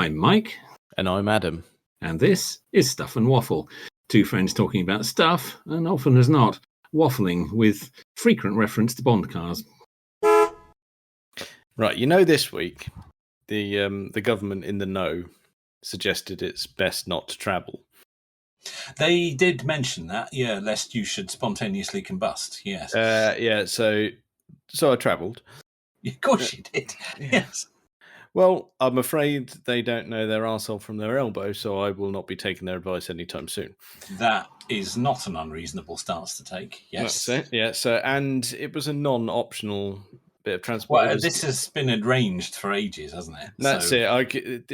I'm Mike. And I'm Adam. And this is Stuff and Waffle. Two friends talking about stuff, and often as not, waffling with frequent reference to Bond cars. Right, this week, the government in the know suggested it's best not to travel. They did mention that, lest you should spontaneously combust, yes. So I travelled. Of course you did, yes. Well, I'm afraid they don't know their arsehole from their elbow, so I will not be taking their advice anytime soon. That is not an unreasonable stance to take, yes. That's it, yeah. So, and it was a non-optional bit of transport. Well, this has been arranged for ages, hasn't it? That's it.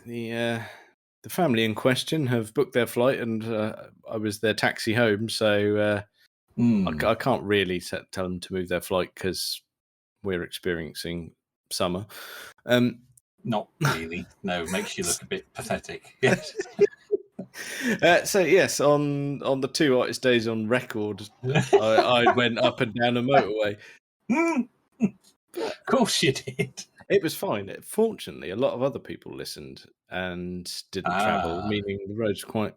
The family in question have booked their flight, and I was their taxi home, so I can't really tell them to move their flight because we're experiencing summer. Not really. No, makes you look a bit pathetic. Yes. So yes, on the two hottest days on record, I went up and down a motorway. Of course you did. It was fine. Fortunately, a lot of other people listened and didn't travel, meaning the roads were quite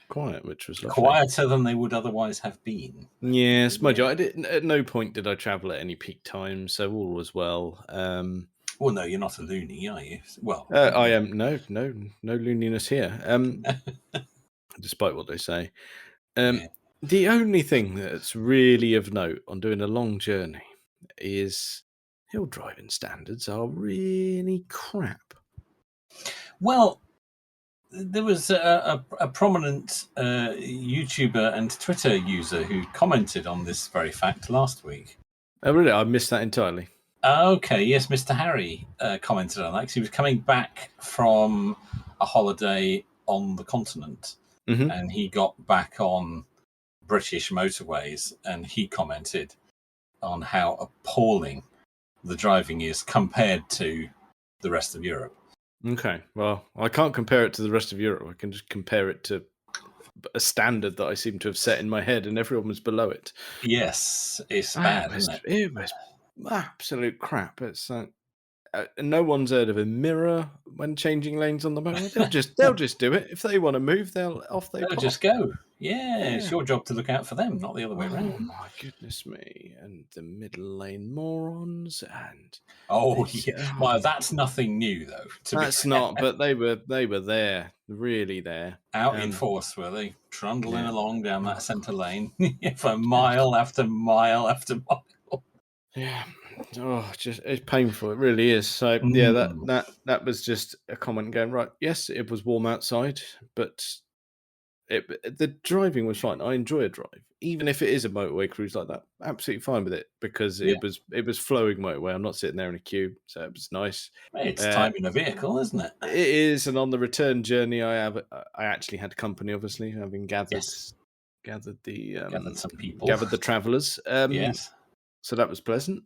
quiet, which was lovely. Quieter than they would otherwise have been. Yes, mind you, at no point did I travel at any peak time, so all was well. Well, no, you're not a loony, are you? Well, I am. No looniness here. Despite what they say. The only thing that's really of note on doing a long journey is hill driving standards are really crap. Well, there was a prominent YouTuber and Twitter user who commented on this very fact last week. Oh, really? I missed that entirely. Okay, yes, Mr. Harry commented on that because he was coming back from a holiday on the continent, and he got back on British motorways, and he commented on how appalling the driving is compared to the rest of Europe. Okay, well, I can't compare it to the rest of Europe. I can just compare it to a standard that I seem to have set in my head, and everyone was below it. Yes, it's bad, isn't it? It was absolute crap. It's no one's heard of a mirror when changing lanes on the motorway. They'll just do it. If they want to move, they'll just go. Yeah, it's your job to look out for them, not the other way around. Oh my goodness me! And the middle lane morons and well, that's nothing new though. That's not, but they were there, really there, out in force, were they trundling along down that centre lane for mile after mile after mile? Yeah. Oh, it's painful. It really is. So that was just a comment going right. Yes, it was warm outside, but the driving was fine. I enjoy a drive, even if it is a motorway cruise like that. Absolutely fine with it because it was flowing motorway. I'm not sitting there in a queue, so it was nice. It's time in a vehicle, isn't it? It is, and on the return journey, I actually had company, obviously, having gathered some people, gathered the travellers. Yes, so that was pleasant.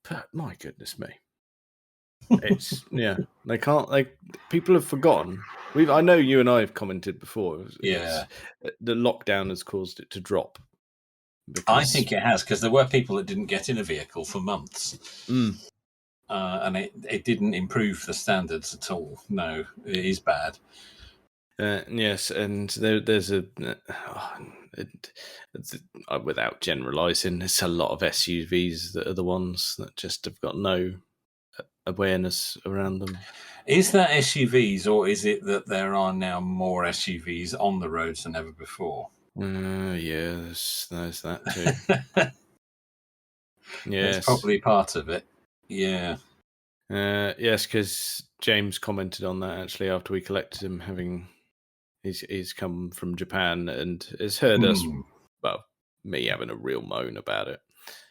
But my goodness me. It's they can't people have forgotten. I know you and I have commented before. The lockdown has caused it to drop. I think it has, because there were people that didn't get in a vehicle for months. And it didn't improve the standards at all. No, it is bad. Yes, and there's without generalising, there's a lot of SUVs that are the ones that just have got no awareness around them. Is that SUVs, or is it that there are now more SUVs on the roads than ever before? Yes, there's that too. Yes, that's probably part of it. Yeah. Yes, because James commented on that actually after we collected him, he's come from Japan and has heard us, well, me having a real moan about it.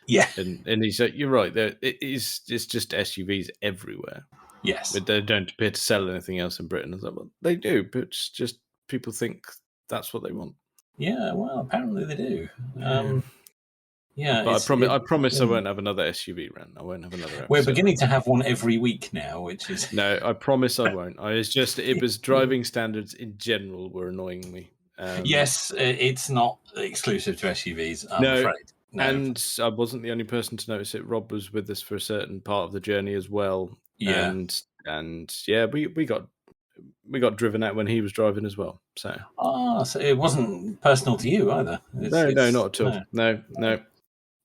Yeah, and he said, "You're right. It's just SUVs everywhere. Yes, but they don't appear to sell anything else in Britain." I was like, well, they do, but it's just people think that's what they want. Yeah, well, apparently they do. But I promise I won't have another SUV rant. I won't have another episode. We're beginning to have one every week now, which is no. I promise I won't. It was driving standards in general were annoying me. Yes, it's not exclusive to SUVs. I'm afraid. No. And I wasn't the only person to notice it. Rob was with us for a certain part of the journey as well. Yeah. And we got we got driven out when he was driving as well. So so it wasn't personal to you either. No, not at all.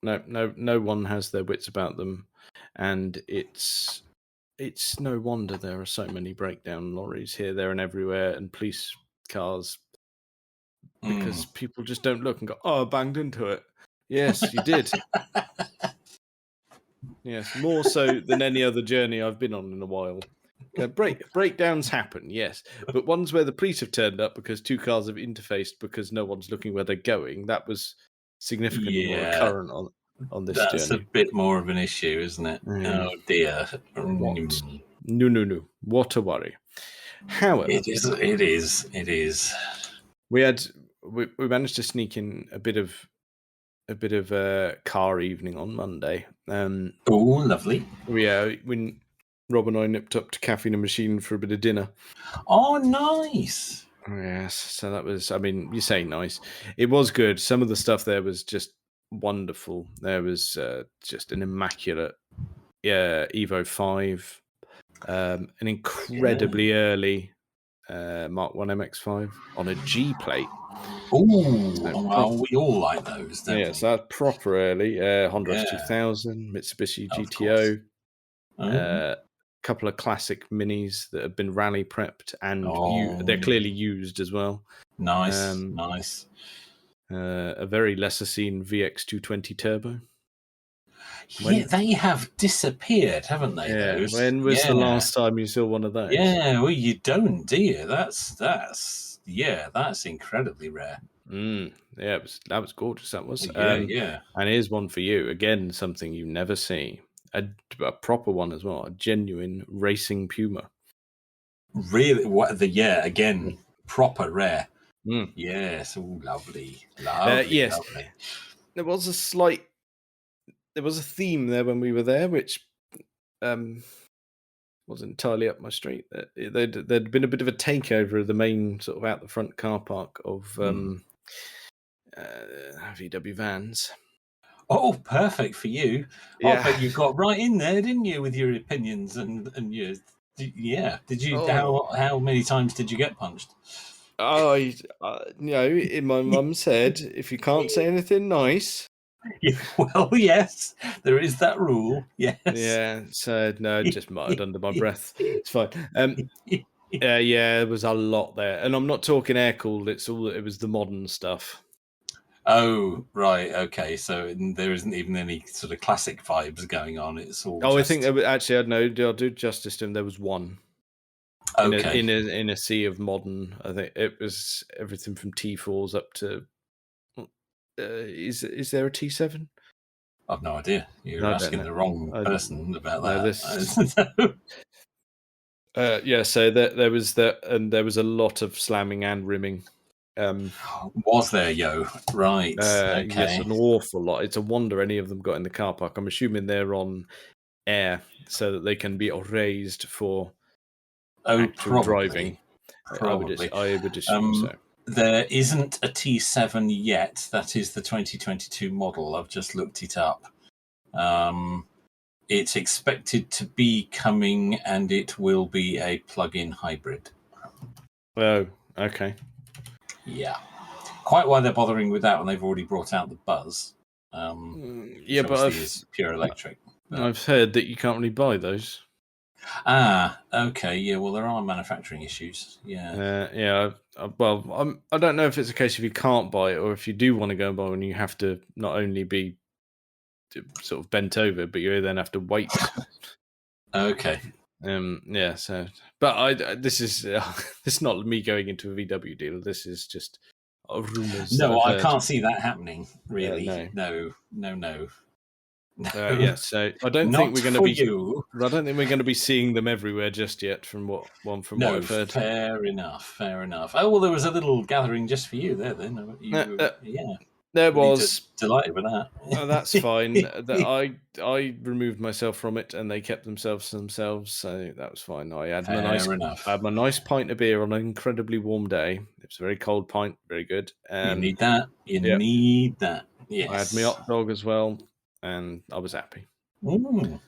No one has their wits about them, and it's no wonder there are so many breakdown lorries here, there, and everywhere, and police cars, because people just don't look and go, "Oh, I banged into it." Yes, you did. Yes, more so than any other journey I've been on in a while. Breakdowns happen, yes, but ones where the police have turned up because two cars have interfaced because no one's looking where they're going, that was significantly more current on this journey. That's a bit more of an issue, isn't it? Oh dear. What? No. What a worry. However, it is. We managed to sneak in a bit of a car evening on Monday. Oh, lovely. Yeah, when Rob and I nipped up to Cafe in a Machine for a bit of dinner. Oh, nice. Yes, so that was, I mean, you say nice. It was good. Some of the stuff there was just wonderful. There was just an immaculate Evo 5, an incredibly early Mark 1 MX5 on a G plate. Oh, we all like those, don't we? Yeah, so that's proper early. Honda S2000, Mitsubishi GTO, couple of classic minis that have been rally prepped, and they're clearly used as well. Nice. A very lesser seen VX220 Turbo. They have disappeared, haven't they? Yeah. Those? When was the last time you saw one of those? Yeah, well, you don't, do you? That's incredibly rare. Yeah, that was gorgeous. That was. Yeah. And here's one for you. Again, something you never see. A proper one as well. A genuine racing Puma. Really? Again, proper rare. Yes, lovely. Yes. Lovely. There was a theme there when we were there, which wasn't entirely up my street. There'd been a bit of a takeover of the main sort of out the front car park of VW vans. Oh, perfect for you. Yeah. I bet you got right in there, didn't you, with your opinions and your... Yeah. Did you? How many times did you get punched? My mum said, if you can't say anything nice... Yeah, well, yes, there is that rule. Yes. Yeah, so no, just muttered under my breath. It's fine. There was a lot there, and I'm not talking air cooled. It was the modern stuff. Oh, right, okay. So there isn't even any sort of classic vibes going on. It's all. I think actually, I know. I'll do justice to him. There was one. Okay. In a sea of modern, I think it was everything from T4s up to. Is there a T7? I've no idea. You're asking the wrong person about that. So there was that, and there was a lot of slamming and rimming. Was there, yo? Right. Okay. Yes, an awful lot. It's a wonder any of them got in the car park. I'm assuming they're on air so that they can be raised for actual driving. Probably. I would assume so. There isn't a T7 yet. That is the 2022 model. I've just looked it up. It's expected to be coming, and it will be a plug-in hybrid. Oh, okay. Yeah. Quite why they're bothering with that when they've already brought out the Buzz. But is pure electric. But... I've heard that you can't really buy those. Okay. Yeah, well, there are manufacturing issues. Yeah. I don't know if it's a case if you can't buy it or if you do want to go and buy one, you have to not only be sort of bent over, but you then have to wait. Okay. So, but this is not me going into a VW deal. This is just rumors. No, I can't see that happening. Really, no. So I don't think we're going to be. I don't think we're going to be seeing them everywhere just yet. From what I've heard. Fair enough. Oh well, there was a little gathering just for you there. Then there was. Delighted with that. That's fine. I removed myself from it, and they kept themselves, so that was fine. I had my nice pint of beer on an incredibly warm day. It was a very cold pint, very good. You need that. Need that. Yes. I had my hot dog as well, and I was happy. Mm.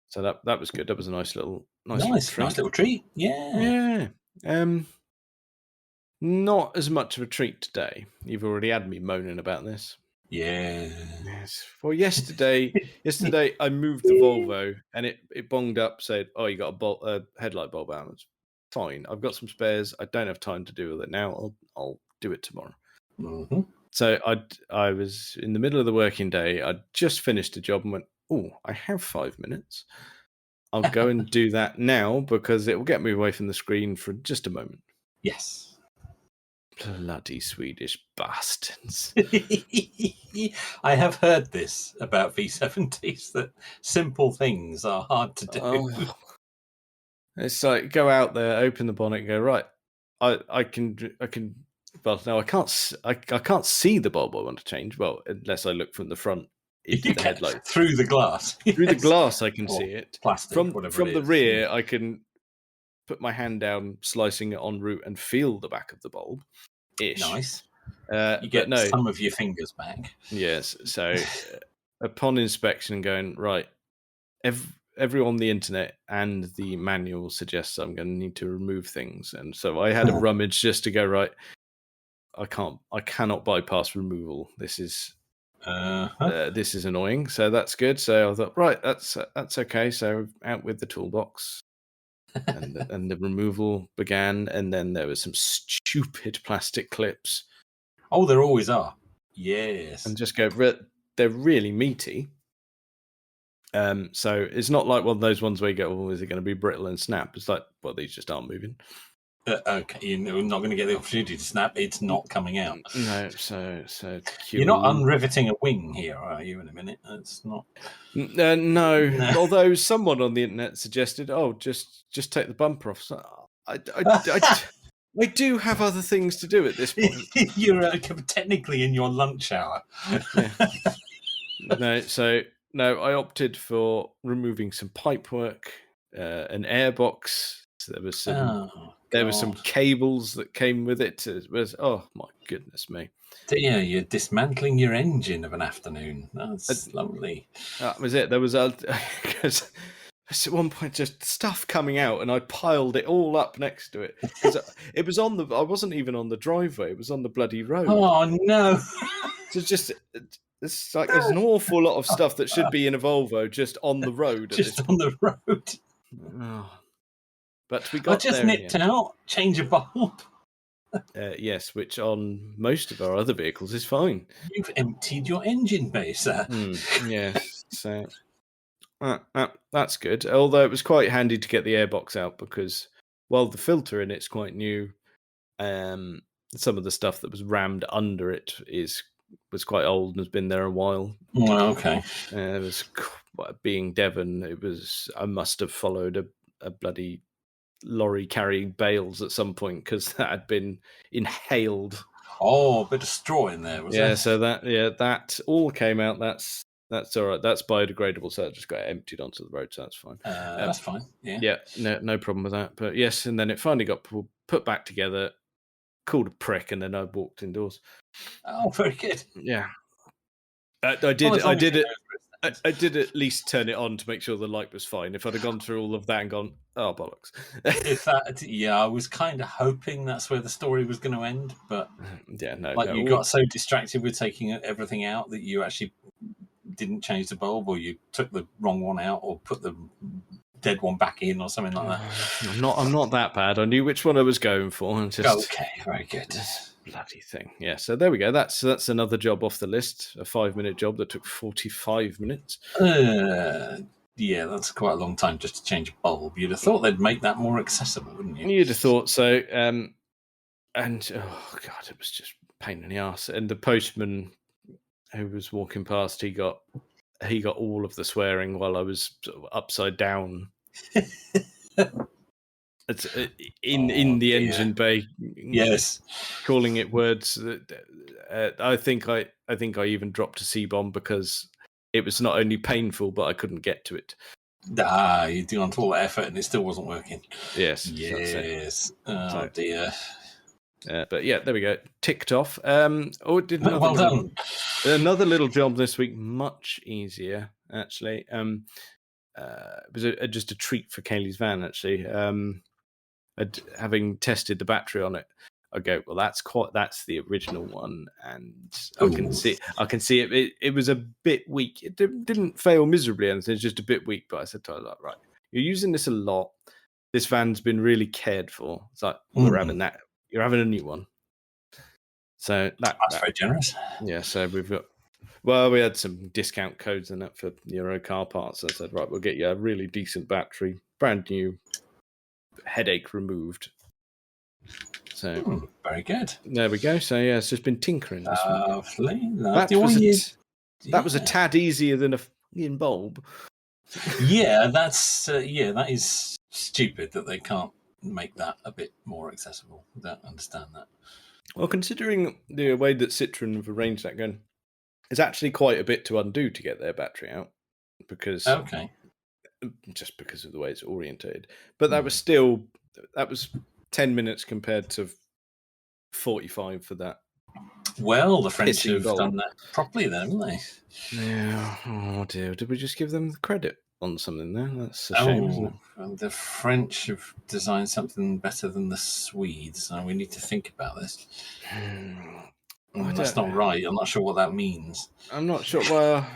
So that was good. That was a nice little treat. Nice little treat. Yeah. Not as much of a treat today. You've already had me moaning about this. Yeah. Yes. Well, yesterday I moved the Volvo and it bonged up, said, "Oh, you got a headlight bulb out." It's fine. I've got some spares. I don't have time to do with it now. I'll do it tomorrow. Mm-hmm. So I was in the middle of the working day. I'd just finished a job and went, "Oh, I have 5 minutes. I'll go and do that now because it will get me away from the screen for just a moment." Yes. Bloody Swedish bastards. I have heard this about V70s, that simple things are hard to do. Oh. It's like, go out there, open the bonnet and go, right, I can, well, no, I can't see the bulb I want to change. Well, unless I look from the front into the headlight. Through the glass. Through the glass, I can Or see it. Plastic, From whatever it the is. rear, I can put my hand down, slicing it en route and feel the back of the bulb. Ish. Nice. You get some of your fingers back. Yes. So upon inspection, going, right, everyone on the internet and the manual suggests I'm going to need to remove things. And so I had a rummage just to go, right, I cannot bypass removal. This is annoying. So that's good. So I thought, right, that's okay. So out with the toolbox. and the removal began, and then there was some stupid plastic clips. Oh, there always are. Yes. And just go, they're really meaty. So it's not like one of those ones where you go, "Oh, is it going to be brittle and snap?" It's like, well, these just aren't moving. Okay, you're not going to get the opportunity to snap. It's not coming out. No, so you're not unriveting a wing here, are you? In a minute, it's not. No. Although someone on the internet suggested, "Oh, just take the bumper off." So I do have other things to do at this point. You're technically in your lunch hour. No, I opted for removing some pipework, an airbox. So there was some cables that came with it. It was, oh my goodness me! Dear, you're dismantling your engine of an afternoon. That's lovely. That was it. There was because at one point just stuff coming out, and I piled it all up next to it because it was on the. I wasn't even on the driveway; it was on the bloody road. Oh no! So just. It's like there's an awful lot of stuff that should be in a Volvo just on the road. On the road. Oh. But we got just nipped out, change a bulb. Yes, which on most of our other vehicles is fine. You've emptied your engine bay, sir. Yes, so that's good. Although it was quite handy to get the airbox out because while the filter in it's quite new, some of the stuff that was rammed under it was quite old and has been there a while. Oh, okay. It was being Devon. I must have followed a bloody lorry carrying bales at some point because that had been inhaled. Oh, a bit of straw in there, was there? So that all came out. That's all right. That's biodegradable, so it just got emptied onto the road. So that's fine. That's fine. Yeah. No problem with that. But yes, and then it finally got put back together. Called a prick, and then I walked indoors. Oh, very good. Yeah, I did at least turn it on to make sure the light was fine. If I'd have gone through all of that and gone, oh bollocks! I was kind of hoping that's where the story was going to end, but you got so distracted with taking everything out that you actually didn't change the bulb, or you took the wrong one out, or put the dead one back in, or something like that. I'm not that bad. I knew which one I was going for. Okay, very good. This bloody thing. Yeah, so there we go. That's another job off the list. A 5-minute job that took 45 minutes. Yeah, that's quite a long time just to change a bulb. You'd have thought they'd make that more accessible, wouldn't you? You'd have thought so. And oh god, it was just a pain in the ass. And the postman who was walking past, he got all of the swearing while I was sort of upside down. It's in the engine bay. Yes, calling it words that I think I even dropped a C-bomb because it was not only painful but I couldn't get to it. You did all that effort and it still wasn't working. Yes. Oh dear. But yeah, there we go. Ticked off. Did well done. Another little job this week, much easier actually. It was just a treat for Kaylee's van actually. having tested the battery on it, I go, well, that's the original one, and I can see it. It was a bit weak. It didn't fail miserably, and it's just a bit weak. But I said to her, like, right, you're using this a lot. This van's been really cared for. It's like, we're having that. You're having a new one. So that's very generous. Yeah, so we had some discount codes in that for Euro car parts. So I said, right, we'll get you a really decent battery, brand new, headache removed. So very good. There we go. So yeah, it's just been tinkering this week. That was a tad easier than a fucking bulb. Yeah, that is stupid that they can't make that a bit more accessible. I don't understand that. Well, considering the way that Citroen have arranged that going, it's actually quite a bit to undo to get their battery out, because just because of the way it's orientated. But that was 10 minutes compared to 45 for that. Well, the French have done that properly then, haven't they? Yeah. Oh dear. Did we just give them the credit on something there? That's a shame, isn't it? Well, the French have designed something better than the Swedes, so we need to think about this. That's not right. I'm not sure what that means. I'm not sure. Well,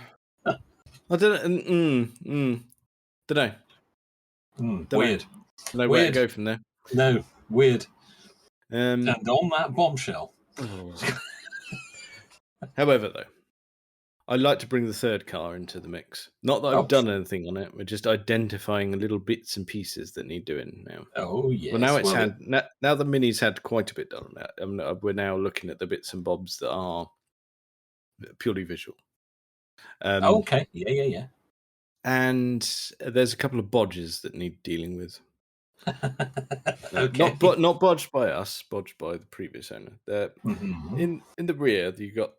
I don't know. Don't know. Weird. No way to go from there. No, weird. And on that bombshell. However, though, I'd like to bring the third car into the mix. Not that I've done anything on it. We're just identifying little bits and pieces that need doing now. Oh, yes. Well, now the Mini's had quite a bit done on that. We're now looking at the bits and bobs that are purely visual. Okay. Yeah. And there's a couple of bodges that need dealing with. Okay. Not bodged by us, bodged by the previous owner. In the rear, you got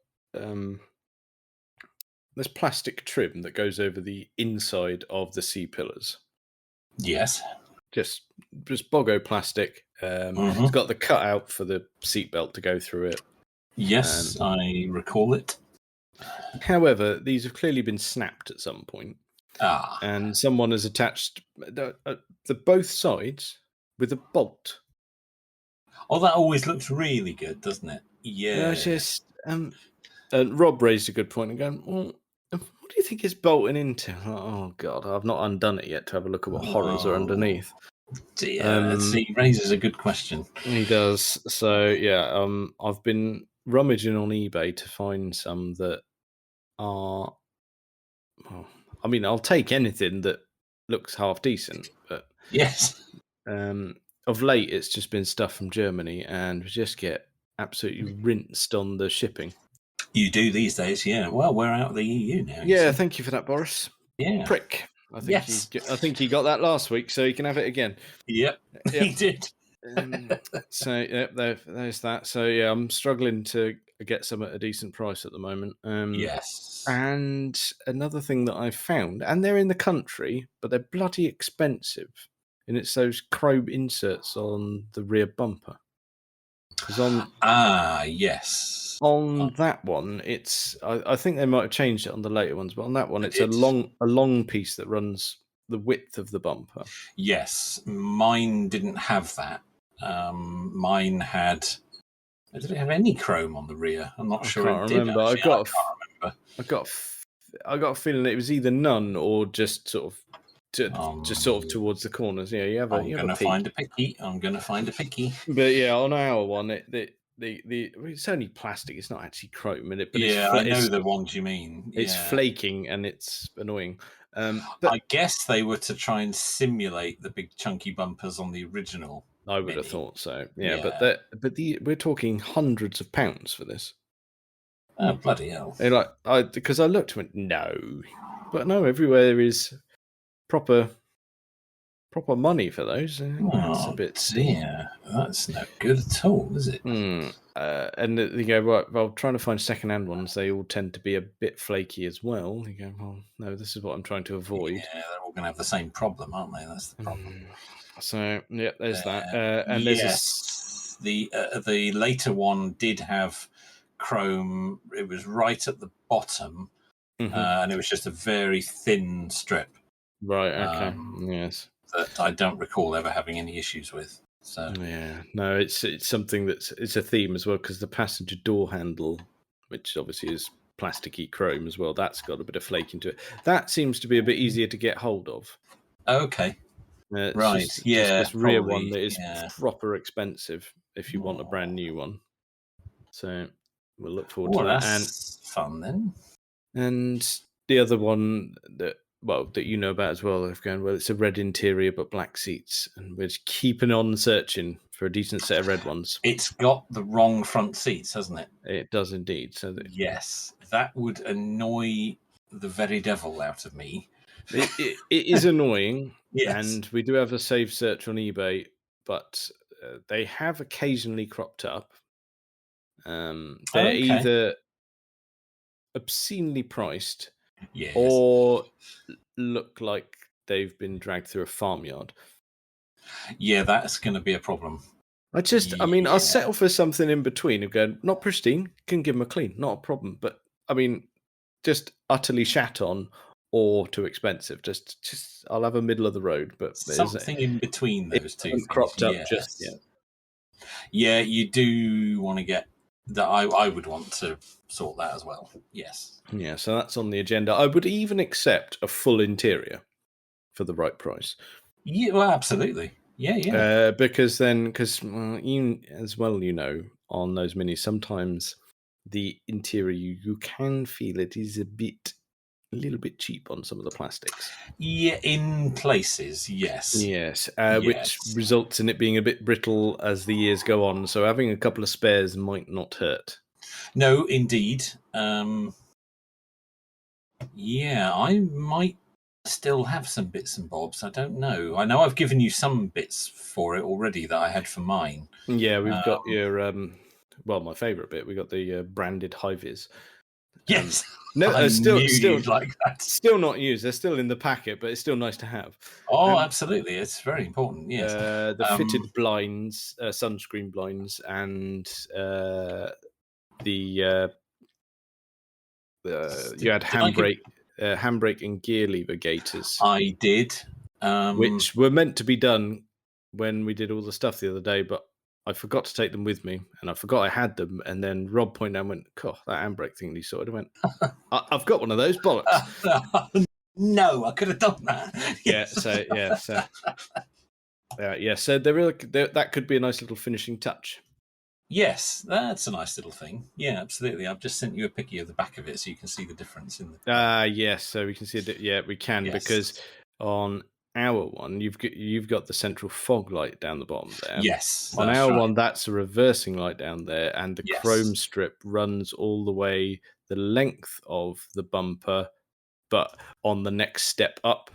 there's plastic trim that goes over the inside of the C pillars. Yes. Just boggo plastic. It's got the cutout for the seatbelt to go through it. Yes, I recall it. However, these have clearly been snapped at some point. And someone has attached the both sides with a bolt. Oh, that always looks really good, doesn't it? Yeah. It's just, Rob raised a good point and going, well, what do you think it's bolting into? Oh, God, I've not undone it yet to have a look at what horrors are underneath. Dear, he raises a good question. He does. So, yeah, I've been rummaging on eBay to find some that are... Well, I mean, I'll take anything that looks half decent, but... Yes. Of late, it's just been stuff from Germany, and we just get absolutely rinsed on the shipping. You do these days, yeah. Well, we're out of the EU now. Yeah, thank you for that, Boris. Yeah. Prick. I think he got that last week, so he can have it again. Yep. He did. So, yeah, there's that. So, yeah, I'm struggling to get some at a decent price at the moment. Yes. And another thing that I found, and they're in the country, but they're bloody expensive. And it's those chrome inserts on the rear bumper. Yes. On that one, it's I think they might have changed it on the later ones, but on that one, it's a long piece that runs the width of the bumper. Yes, mine didn't have that. Mine had. Did it have any chrome on the rear? I'm not sure. I can't remember. I got a feeling it was either none or just sort of. Just sort of towards the corners. Yeah, you have I'm going to find a picky. But yeah, on our one, it's only plastic. It's not actually chrome in it. But I know the ones you mean. It's flaking and it's annoying. But I guess they were to try and simulate the big chunky bumpers on the original. I would have thought so. Yeah. But we're talking hundreds of pounds for this. Oh, bloody hell! Because I looked and went, no, but no, everywhere is proper money for those. That's a bit steep. Yeah, that's no good at all, is it? And you go, right, well, trying to find second-hand ones, they all tend to be a bit flaky as well. You go, well, no, this is what I'm trying to avoid. Yeah, they're all going to have the same problem, aren't they? That's the problem. So, yeah, there's that. And there's the later one did have chrome. It was right at the bottom, and it was just a very thin strip. Right, okay, yes. That I don't recall ever having any issues with. So yeah, no, it's something it's a theme as well, because the passenger door handle, which obviously is plasticky chrome as well, that's got a bit of flake into it. That seems to be a bit easier to get hold of. okay, It's right, just this rear probably, one that is yeah. proper expensive if you want a brand new one. So we'll look forward to Well, that. that's fun then. And the other one that you know about as well, I've gone, well, it's a red interior but black seats, and we're just keeping on searching for a decent set of red ones. It's got the wrong front seats, hasn't it? It does indeed. So Yes, that would annoy the very devil out of me. it is annoying. Yes. And we do have a safe search on eBay, but they have occasionally cropped up. They're either obscenely priced, yes, or look like they've been dragged through a farmyard. Yeah, that's going to be a problem. I'll settle for something in between. Of going, not pristine, can give them a clean, not a problem. But I mean, just utterly shat on or too expensive. Just I'll have a middle of the road. But Something in between those two things. Cropped up just yet. Yeah, you do want to get that. I would want to sort that as well. Yes. Yeah, so that's on the agenda. I would even accept a full interior for the right price. Yeah, well, absolutely. Yeah. Because you as well, on those minis, sometimes the interior you can feel it is a little bit cheap on some of the plastics. Yeah, in places, yes. Yes, which results in it being a bit brittle as the years go on. So having a couple of spares might not hurt. No, indeed. Yeah, I might still have some bits and bobs. I don't know. I know I've given you some bits for it already that I had for mine. Yeah, we've got your my favourite bit. We got the branded high-vis. Yes, no, still like that. Still not used. They're still in the packet, but it's still nice to have. Oh, absolutely, it's very important. Yes, the fitted blinds, sunscreen blinds, and you had handbrake and gear lever gaiters. I did, which were meant to be done when we did all the stuff the other day, but I forgot to take them with me, and I forgot I had them. And then Rob pointed out and went, "Oh, that handbrake thing you sorted." I went, "I've got one of those, bollocks." No, I could have done that. So that could be a nice little finishing touch. Yes, that's a nice little thing. Yeah, absolutely. I've just sent you a picture of the back of it so you can see the difference in the. Yes, so we can see it. Yeah, we can, because on our one, you've got the central fog light down the bottom there. Yes. On our one, that's a reversing light down there, and the chrome strip runs all the way the length of the bumper, but on the next step up.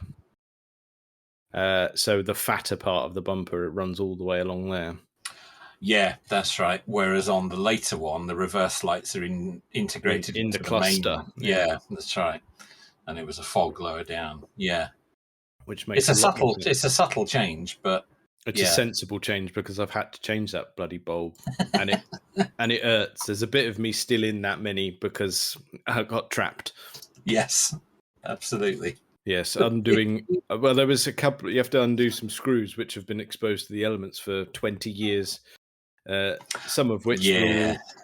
So the fatter part of the bumper, it runs all the way along there. Yeah, that's right. Whereas on the later one, the reverse lights are integrated into the cluster. Yeah, that's right. And it was a fog lower down. Yeah, which makes it's a subtle change, but it's a sensible change, because I've had to change that bloody bulb, and it hurts. There's a bit of me still in that Mini because I got trapped. Yes, absolutely. Yes, undoing. Well, there was a couple. You have to undo some screws which have been exposed to the elements for 20 years. Some of which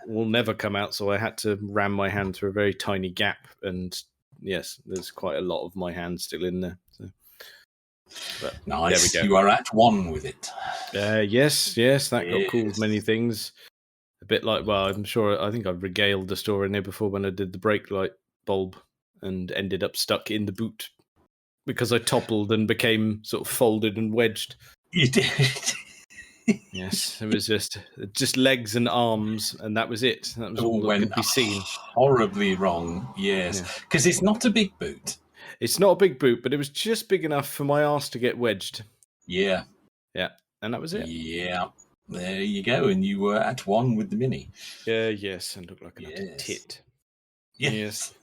will never come out, so I had to ram my hand through a very tiny gap, and yes, there's quite a lot of my hand still in there. So. But nice. There we go. You are at one with it. Yes, that got called many things. A bit like, I think I've regaled the story in there before when I did the brake light bulb and ended up stuck in the boot because I toppled and became sort of folded and wedged. You did. Yes, it was just legs and arms, and that was it. That was all that could be seen. Horribly wrong, yes. Because it's not a big boot. It's not a big boot, but it was just big enough for my arse to get wedged. Yeah. Yeah, and that was it. Yeah, there you go. And you were at one with the Mini. Yes, and looked like an utter tit. Yes.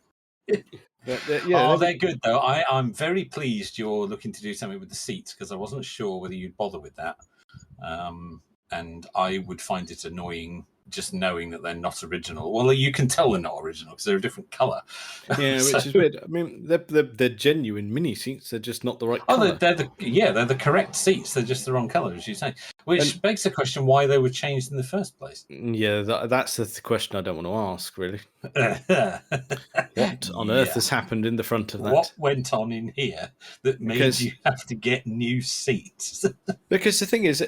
They're good, though. I'm very pleased you're looking to do something with the seats, because I wasn't sure whether you'd bother with that. And I would find it annoying just knowing that they're not original. Well, you can tell they're not original because they're a different colour. Yeah, which is weird. I mean, they're genuine mini seats. They're just not the right colour. They're the correct seats. They're just the wrong colour, as you say. Which begs the question why they were changed in the first place. Yeah, that's the question I don't want to ask, really. What on earth has happened in the front of that? What went on in here that made you have to get new seats? Because the thing is,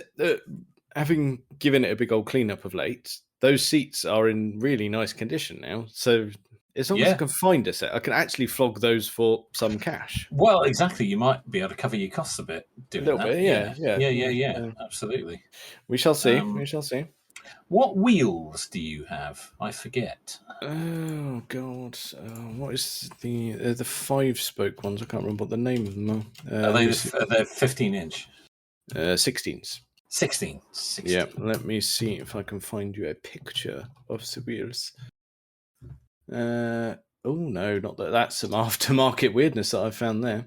having given it a big old clean-up of late, those seats are in really nice condition now. So as long as I can find a set, I can actually flog those for some cash. Well, exactly. You might be able to cover your costs a bit doing that. Yeah. Absolutely. We shall see. We shall see. What wheels do you have? I forget. Oh God! What is the 5-spoke ones? I can't remember what the name of them are. They're 15-inch. 16s. 16. Yeah. Let me see if I can find you a picture of the wheels. Oh no, not that. That's some aftermarket weirdness that I found there.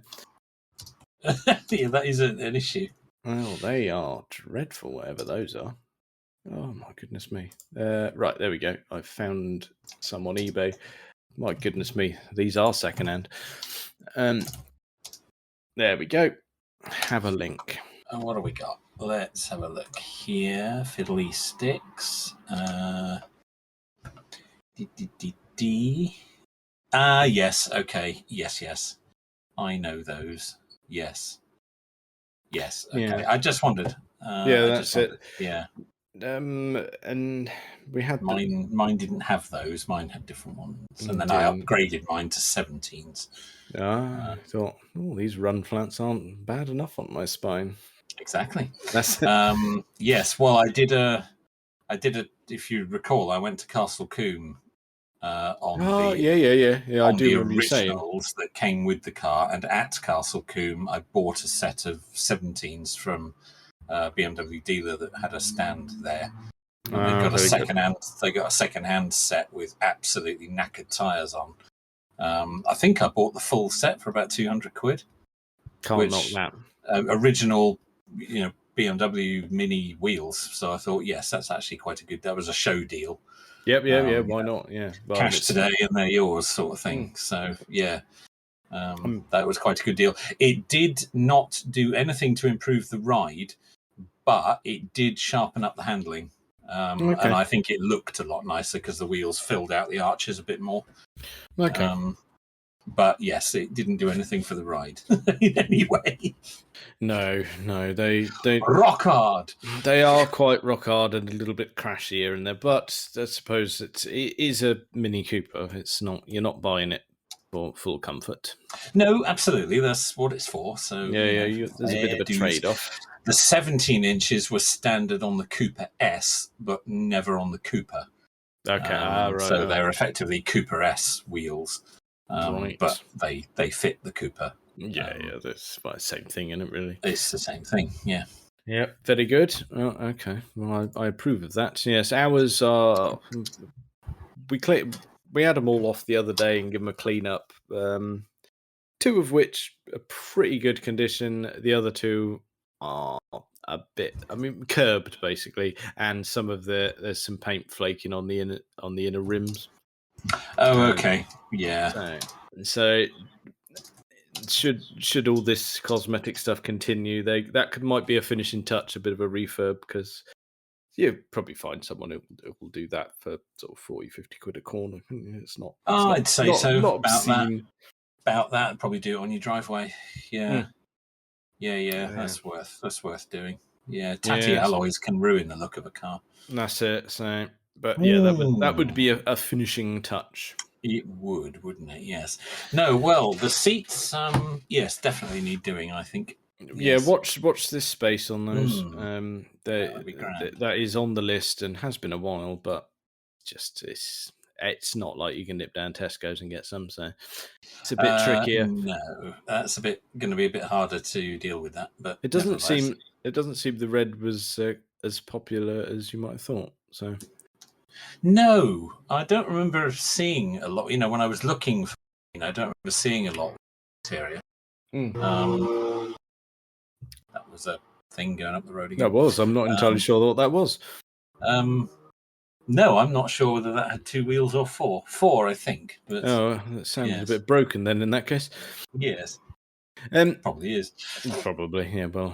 Yeah, that is an issue. Well, they are dreadful, whatever those are. Oh my goodness me! Right, there we go. I found some on eBay. My goodness me, these are secondhand. There we go. Have a link. And what do we got? Let's have a look here. Fiddly sticks. Yes. Okay. Yes. I know those. Yes. Okay. Yeah. I just wondered. That's it. Yeah. And we had mine didn't have those. Mine had different ones, and then I upgraded mine to 17s. I thought, these run flats aren't bad enough on my spine. Exactly. That's it. Yes. Well, I did a. If you recall, I went to Castle Combe on I do the remember you saying originals that came with the car, and at Castle Combe, I bought a set of 17s from a BMW dealer that had a stand there. And they got a second-hand set with absolutely knackered tyres on. I think I bought the full set for about £200. Can't knock that. Original, BMW Mini wheels. So I thought, yes, that's actually quite a good. That was a show deal. Yep. Why not? Yeah, cash today and they're yours, sort of thing. So yeah, that was quite a good deal. It did not do anything to improve the ride, but it did sharpen up the handling. And I think it looked a lot nicer because the wheels filled out the arches a bit more. Okay. But yes, it didn't do anything for the ride in any way. No, they rock hard. They are quite rock hard and a little bit crashy here and there, but I suppose it is a Mini Cooper. It's not. You're not buying it for full comfort. No, absolutely. That's what it's for. So there's a bit of a trade-off. The 17 inches were standard on the Cooper S, but never on the Cooper. Okay, right. So they're effectively Cooper S wheels. Right. But they fit the Cooper. That's the same thing, isn't it, really? It's the same thing, yeah. Yeah, very good. Oh, okay, well, I approve of that. Yes, ours are... We had them all off the other day and give them a clean up. 2 of which are pretty good condition. The other 2 are a bit, curbed, basically. And some of there's some paint flaking on the inner rims. Oh, okay. Yeah. So should all this cosmetic stuff continue, that might be a finishing touch, a bit of a refurb, because you probably find someone who will do that for sort of 40-50 quid a corner. It's not. I'd say so. Not obscene. About that, probably do it on your driveway. Yeah. That's worth doing. Yeah, tatty alloys can ruin the look of a car. That's it. So. But yeah, that would be a finishing touch. It would, wouldn't it? Yes. No. Well, the seats, yes, definitely need doing. I think. Yeah, watch this space on those. That would be grand. That is on the list and has been a while, but it's not like you can nip down Tesco's and get some. So it's a bit trickier. No, that's going to be a bit harder to deal with that. But it doesn't seem the red was as popular as you might have thought. So. No, I don't remember seeing a lot. When I was looking for, I don't remember seeing a lot in this area. That was a thing going up the road again. That was. I'm not entirely sure what that was. No, I'm not sure whether that had 2 wheels or 4. 4, I think. But that sounds a bit broken then in that case. yes. Probably is. Probably, yeah. Well,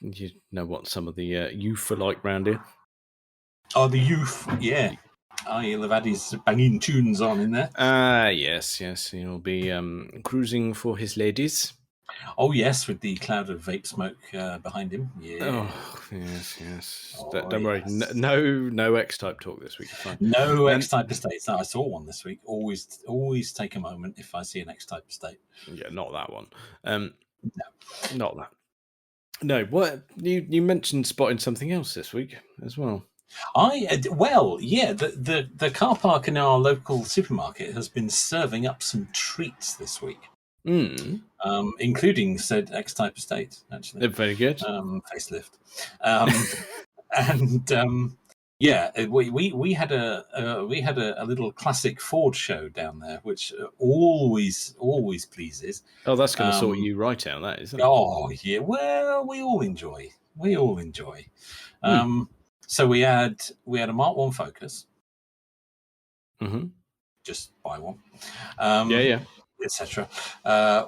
you know what some of the youth are like round here. Oh, the youth, yeah. He'll have had his banging tunes on in there. Yes. He'll be cruising for his ladies. Oh, yes, with the cloud of vape smoke behind him. Yeah. Oh, yes. Oh, Don't worry. No X-Type talk this week. Fine. No X-Type estates. No, I saw one this week. Always take a moment if I see an X-Type estate. Yeah, not that one. No. Not that. No, what you mentioned spotting something else this week as well. The car park in our local supermarket has been serving up some treats this week, including said X-Type estate. Actually, very good. Facelift, we had a little classic Ford show down there, which always pleases. Oh, that's going to sort you right out, that isn't it? Oh yeah, well, we all enjoy. So we had a Mark 1 Focus. Mm-hmm. Just buy one. Etc.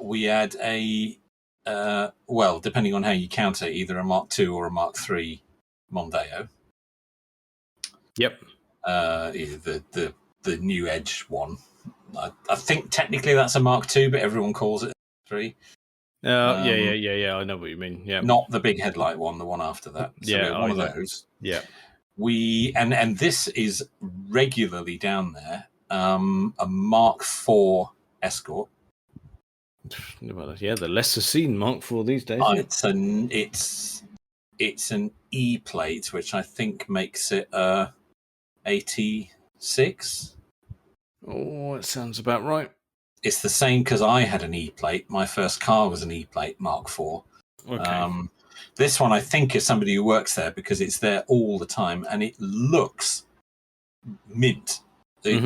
We had a depending on how you count it, either a Mark 2 or a Mark 3 Mondeo. Yep. The new Edge one. I think technically that's a Mark 2, but everyone calls it a 3. Yeah. I know what you mean. Yeah. Not the big headlight one, the one after that. So one of those. Yeah. And this is regularly down there. A Mark IV Escort. Well, yeah, the lesser seen Mark IV these days. It's an E plate, which I think makes it 86. Oh, it sounds about right. It's the same because I had an E plate. My first car was an E plate Mark IV. Okay. This one I think is somebody who works there because it's there all the time and it looks mint. I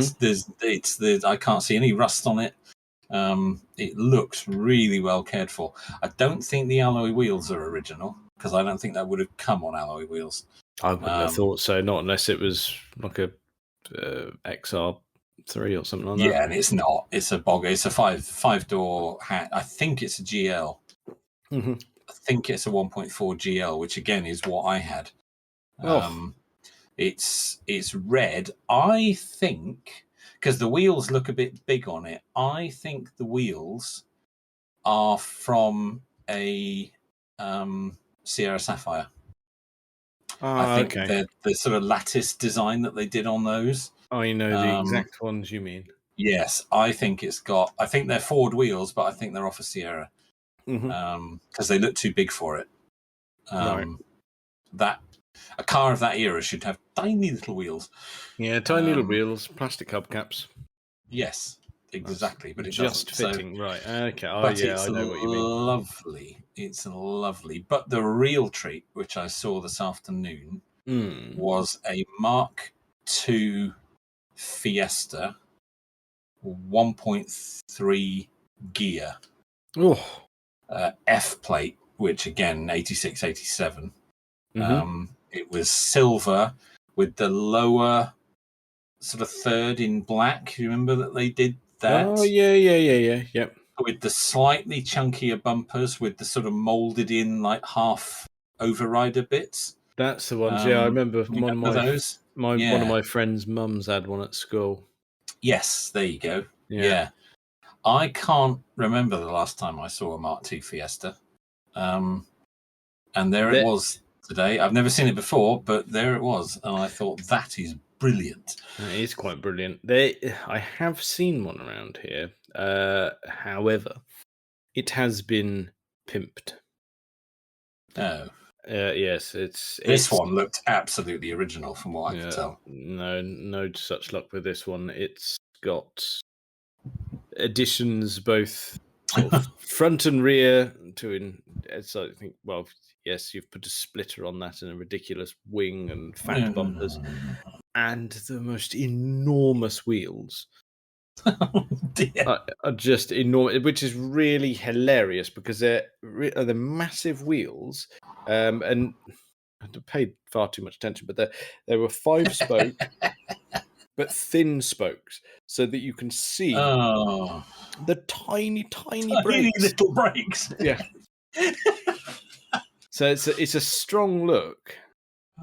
can't see any rust on it. It looks really well cared for. I don't think the alloy wheels are original because I don't think that would have come on alloy wheels. I wouldn't have thought so, not unless it was like a XR3 or something like that. Yeah, and it's not. It's a bogger. It's a five-door hat. I think it's a GL. Mm-hmm. I think it's a 1.4 GL, which again is what I had. It's red. I think because the wheels look a bit big on it. I think the wheels are from a Sierra Sapphire. I think the sort of lattice design that they did on those. I know the exact ones you mean. Yes, I think they're Ford wheels, but I think they're off a Sierra because they look too big for it. That a car of that era should have tiny little wheels. Yeah, tiny little wheels, plastic hubcaps. Yes, exactly. But it just doesn't. Fitting, right? Okay. Oh, but yeah, I know what you mean. Lovely. It's lovely. But the real treat, which I saw this afternoon, was a Mark II Fiesta 1.3 gear. Oh. F plate, which again 86, 87. It was silver with the lower sort of third in black. You remember that they did that? Oh yeah. Yep. With the slightly chunkier bumpers, with the sort of molded in like half overrider bits. That's the ones. Yeah, I remember one of those. One of my friends' mums had one at school. Yes, there you go. Yeah. I can't remember the last time I saw a Mark II Fiesta. And it was today. I've never seen it before, but there it was. And I thought, that is brilliant. It is quite brilliant. I have seen one around here. However, it has been pimped. Oh. Yes, this one looked absolutely original from what I could tell. No such luck with this one. It's got additions both sort of front and rear so I think, well, yes, you've put a splitter on that and a ridiculous wing and fat bumpers and the most enormous wheels. Are just enormous, which is really hilarious because they're massive wheels, and paid far too much attention, but there were 5-spoke, but thin spokes, so that you can see the tiny brakes. Little brakes. Yeah. So it's a strong look.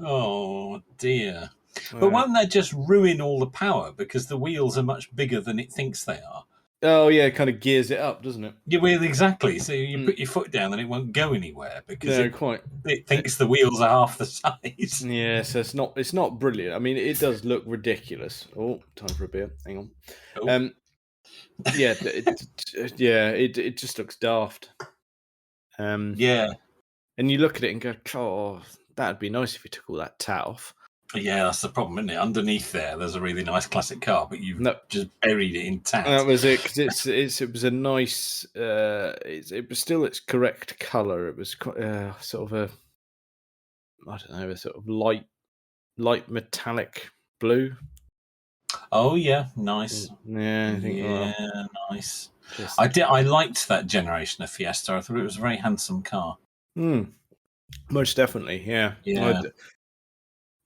Oh dear! But won't that just ruin all the power because the wheels are much bigger than it thinks they are? Oh yeah, it kind of gears it up, doesn't it? Yeah, well, exactly. So you put your foot down and it won't go anywhere because it thinks the wheels are half the size. Yeah, so it's not brilliant. I mean, it does look ridiculous. Oh, time for a beer. Hang on. Oh. It just looks daft. Yeah. And you look at it and go, oh, that'd be nice if you took all that tat off. Yeah, that's the problem, isn't it? Underneath there's a really nice classic car, but you've just buried it in tat. That was it, because it was a nice. It was still its correct color. It was sort of a sort of light metallic blue. Oh yeah, nice. Yeah, I think. Nice. I liked that generation of Fiesta. I thought it was a very handsome car. Most definitely, yeah. Yeah.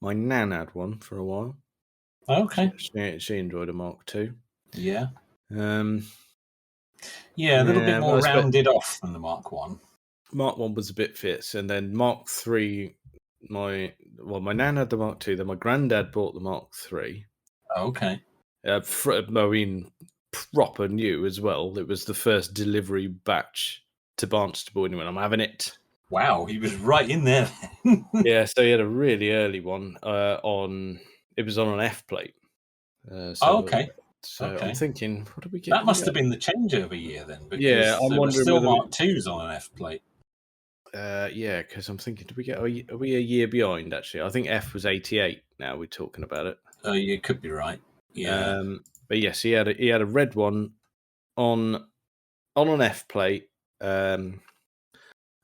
My nan had one for a while. Okay. She enjoyed a Mark II. Yeah. Yeah, a little bit more rounded off than the Mark 1. Mark 1 was a bit fierce, and then Mark 3. My nan had the Mark II. Then my granddad bought the Mark 3. Okay. I mean, proper new as well. It was the first delivery batch to Barnstable, and he went, "I'm having it." Wow, he was right in there. Yeah, so he had a really early one it was on an F plate. Okay. So I'm thinking, what did we get? That must have been the changeover year then. Because yeah, I'm wondering. Still Mark II's on an F plate. Yeah, because I'm thinking, are we a year behind? Actually, I think F was 88. Now we're talking about it. Oh, you could be right. Yeah. But yes, he had a red one on an F plate.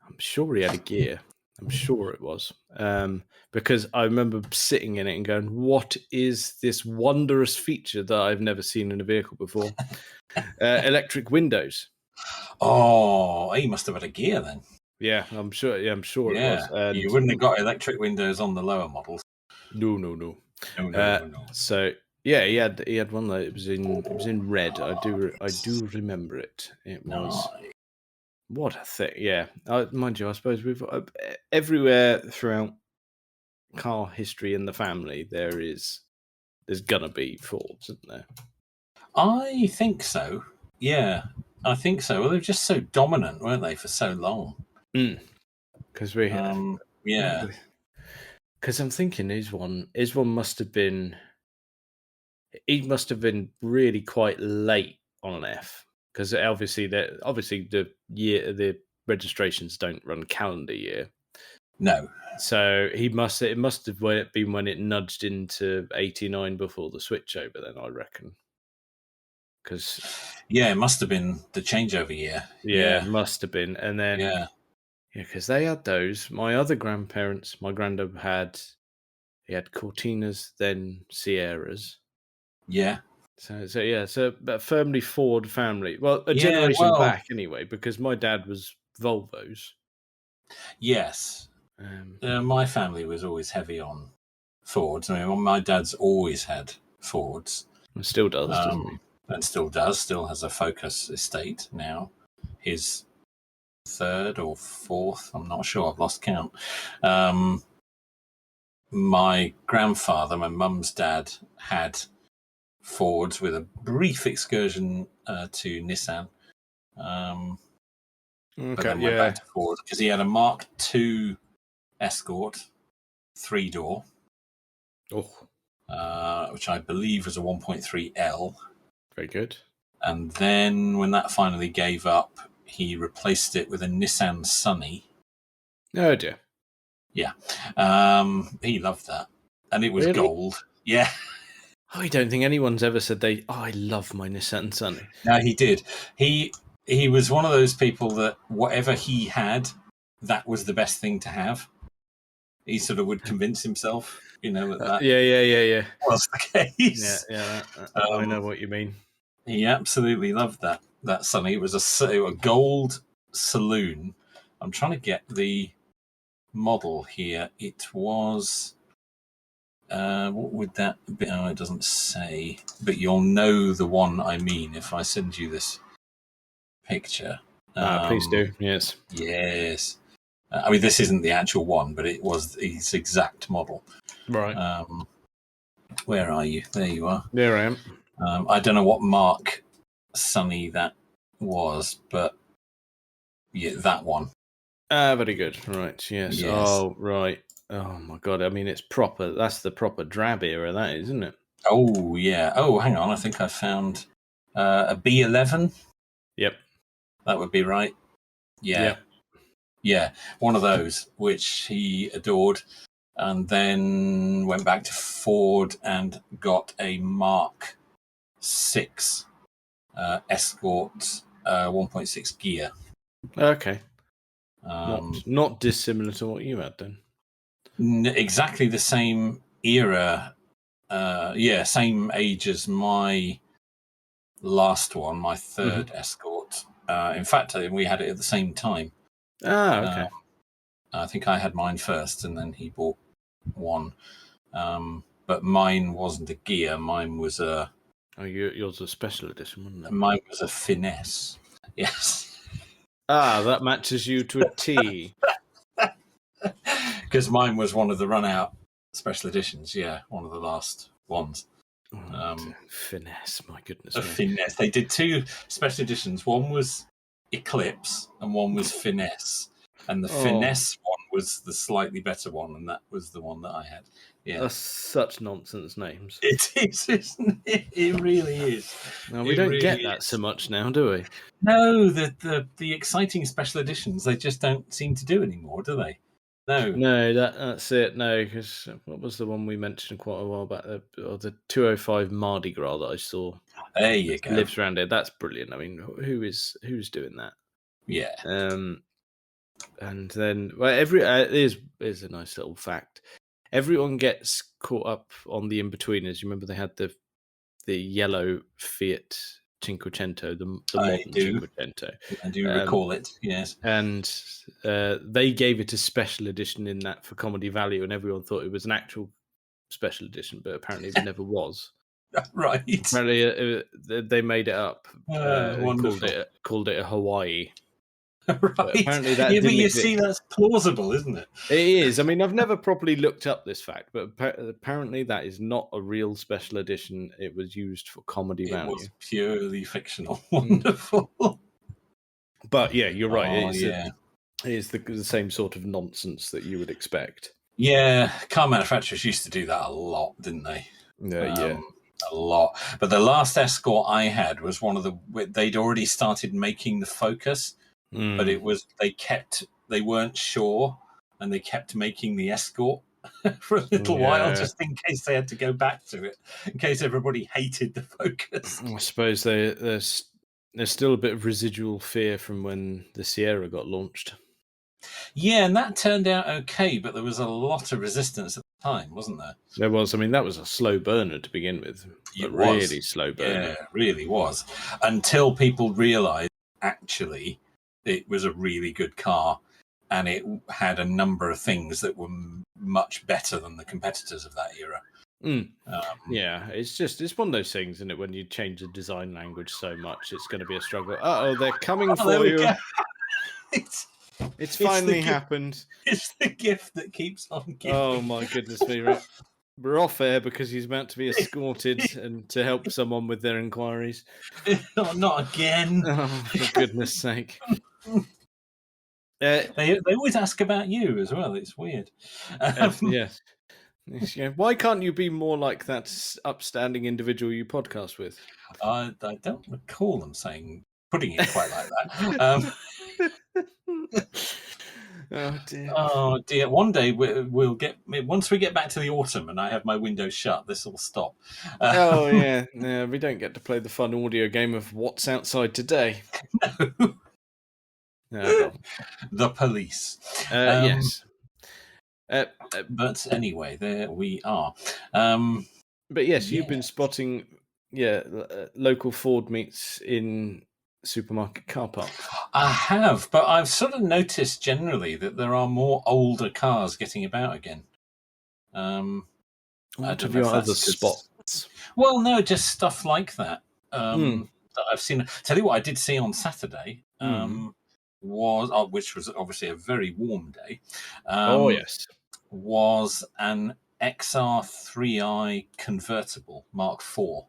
I'm sure he had a gear. I'm sure it was. Because I remember sitting in it and going, what is this wondrous feature that I've never seen in a vehicle before? Electric windows. Oh, he must have had a gear then. Yeah, I'm sure. Yeah, I'm sure it was. And you wouldn't have got electric windows on the lower models. No. No. So yeah, he had one that it was in red. I do remember it. It was. What a thing, yeah. Mind you, I suppose we've everywhere throughout car history in the family there's gonna be Fords, isn't there? I think so. Yeah, I think so. Well, they're just so dominant, weren't they, for so long? Because we yeah. Because I'm thinking his one must have been. He must have been really quite late on an F. Because obviously the registrations don't run calendar year. No. So it must have been when it nudged into 89 before the switchover. Then I reckon. Because it must have been the changeover year. Yeah, it must have been, and then because they had those. My other grandparents, my granddad had Cortinas, then Sierras. Yeah. So but firmly Ford family. Well, a generation back anyway, because my dad was Volvos. Yes. My family was always heavy on Fords. I mean, my dad's always had Fords. And still does, doesn't he? And still does. Still has a Focus estate now. His third or fourth, I'm not sure. I've lost count. My grandfather, my mum's dad, had Fords with a brief excursion to Nissan. But then went back to Ford because he had a Mark II Escort 3-door, which I believe was a 1.3L. Very good. And then when that finally gave up, he replaced it with a Nissan Sunny. Oh dear. Yeah. He loved that. And it was gold. Yeah. I don't think anyone's ever said I love my Nissan Sunny. No, he did. He was one of those people that whatever he had, that was the best thing to have. He sort of would convince himself, that yeah was the case. Yeah. I know what you mean. He absolutely loved that Sunny. It was a gold saloon. I'm trying to get the model here. It was, what would that be? Oh, it doesn't say, but you'll know the one I mean if I send you this picture. Please do. Yes. Yes. I mean, this isn't the actual one, but it was his exact model. Right. Where are you? There you are. There I am. I don't know what Mark Sonny that was, but yeah, that one. Very good. Right. Yes. Yes. Oh, right. Oh my God. I mean, it's proper. That's the proper drab era, that is, isn't it? Oh yeah. Oh, hang on. I think I found a B11. Yep. That would be right. Yeah. Yep. Yeah. One of those, which he adored, and then went back to Ford and got a Mark 6 Escort 1.6 gear. Okay. Not dissimilar to what you had then. Exactly the same era. Same age as my last one, my third Escort. In fact, we had it at the same time. Okay. I think I had mine first, and then he bought one. But mine wasn't a gear. Mine was a. Oh, yours was a special edition, wasn't it? Mine was a finesse. Yes. That matches you to a T. Because mine was one of the run-out special editions. Yeah, one of the last ones. Finesse, my goodness. A finesse. They did 2 special editions. One was Eclipse, and one was Finesse. And the Finesse one was the slightly better one, and that was the one that I had. Yeah, that's such nonsense names. It is, isn't it? It really is. No, we don't get that so much now, do we? No, the exciting special editions they just don't seem to do anymore, do they? No, that's it. No, because what was the one we mentioned quite a while back? The 205 Mardi Gras that I saw. There you go. Lives around here. That's brilliant. I mean, who's doing that? Yeah. And then here's a nice little fact. Everyone gets caught up on the in-betweeners. You remember they had the yellow Fiat Cinquecento, the modern Cinquecento. I do recall it, yes. And they gave it a special edition in that for comedy value, and everyone thought it was an actual special edition, but apparently it never was. Right. Apparently they made it up. Called it a Hawaii. Right. Apparently that but you see, that's plausible, isn't it? It is. I mean, I've never properly looked up this fact, but apparently that is not a real special edition. It was used for comedy value. It was purely fictional. Wonderful. But yeah, you're right. It is the same sort of nonsense that you would expect. Yeah, car manufacturers used to do that a lot, didn't they? Yeah. A lot. But the last Escort I had was they'd already started making the Focus. But it was they weren't sure, and they kept making the Escort for a little while just in case they had to go back to it, in case everybody hated the Focus. I suppose there's still a bit of residual fear from when the Sierra got launched. Yeah, and that turned out okay, but there was a lot of resistance at the time, wasn't there? There was. I mean, that was a slow burner to begin with. It was. Really slow burner. Yeah, it really was. Until people realised, actually, it was a really good car, and it had a number of things that were much better than the competitors of that era. Yeah, it's one of those things, isn't it? When you change the design language so much, it's going to be a struggle. They're coming for you. It's finally happened. It's the gift that keeps on giving. Oh my goodness me! We're off air because he's about to be escorted and to help someone with their inquiries. Oh, not again! Oh, for goodness sake! They always ask about you as well. It's weird. Yes. Why can't you be more like that upstanding individual you podcast with? I don't recall them putting it quite like that. Oh dear! Oh dear! One day once we get back to the autumn and I have my window shut, this will stop. Oh yeah, no, we don't get to play the fun audio game of what's outside today. No. The police. Yes. But anyway, there we are. But yes, you've been spotting, local Ford meets in supermarket car parks. I have, but I've sort of noticed generally that there are more older cars getting about again. What have your other spots? Well, no, just stuff like that. That I've seen. Tell you what, I did see on Saturday. Which was obviously a very warm day. Yes, was an XR3i convertible Mark IV.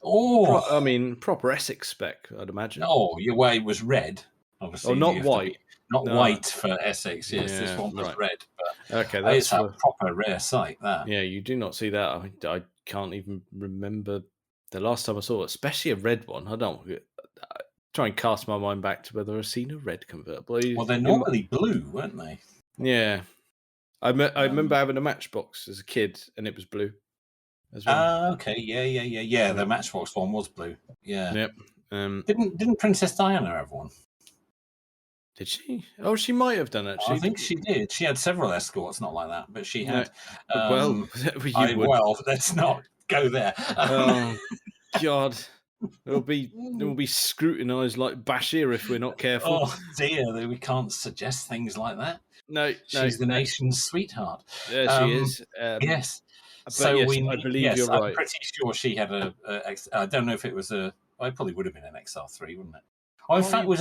I mean, proper Essex spec, I'd imagine. Oh, your way was red, obviously. Not white. Not white for Essex. Yes, this one was red. But okay, that's a proper rare sight. That. Yeah, you do not see that. I can't even remember the last time I saw it, especially a red one. I try and cast my mind back to whether I've seen a red convertible. Well, they're normally blue, weren't they? Yeah, I remember having a Matchbox as a kid, and it was blue as well. Okay, yeah. The Matchbox one was blue. Yeah. Yep. Didn't Princess Diana have one? Did she? Oh, she might have done actually. I think she did. She had several escorts, not like that, but she had. Well, let's not go there. Oh God, it'll be scrutinised like Bashir if we're not careful. Oh dear, we can't suggest things like that. No, she's the nation's sweetheart. Yeah, she is. Yes. So yes, I believe you're right. I'm pretty sure she had I don't know if it was it probably would have been an XR3, wouldn't it? Oh, in fact, it was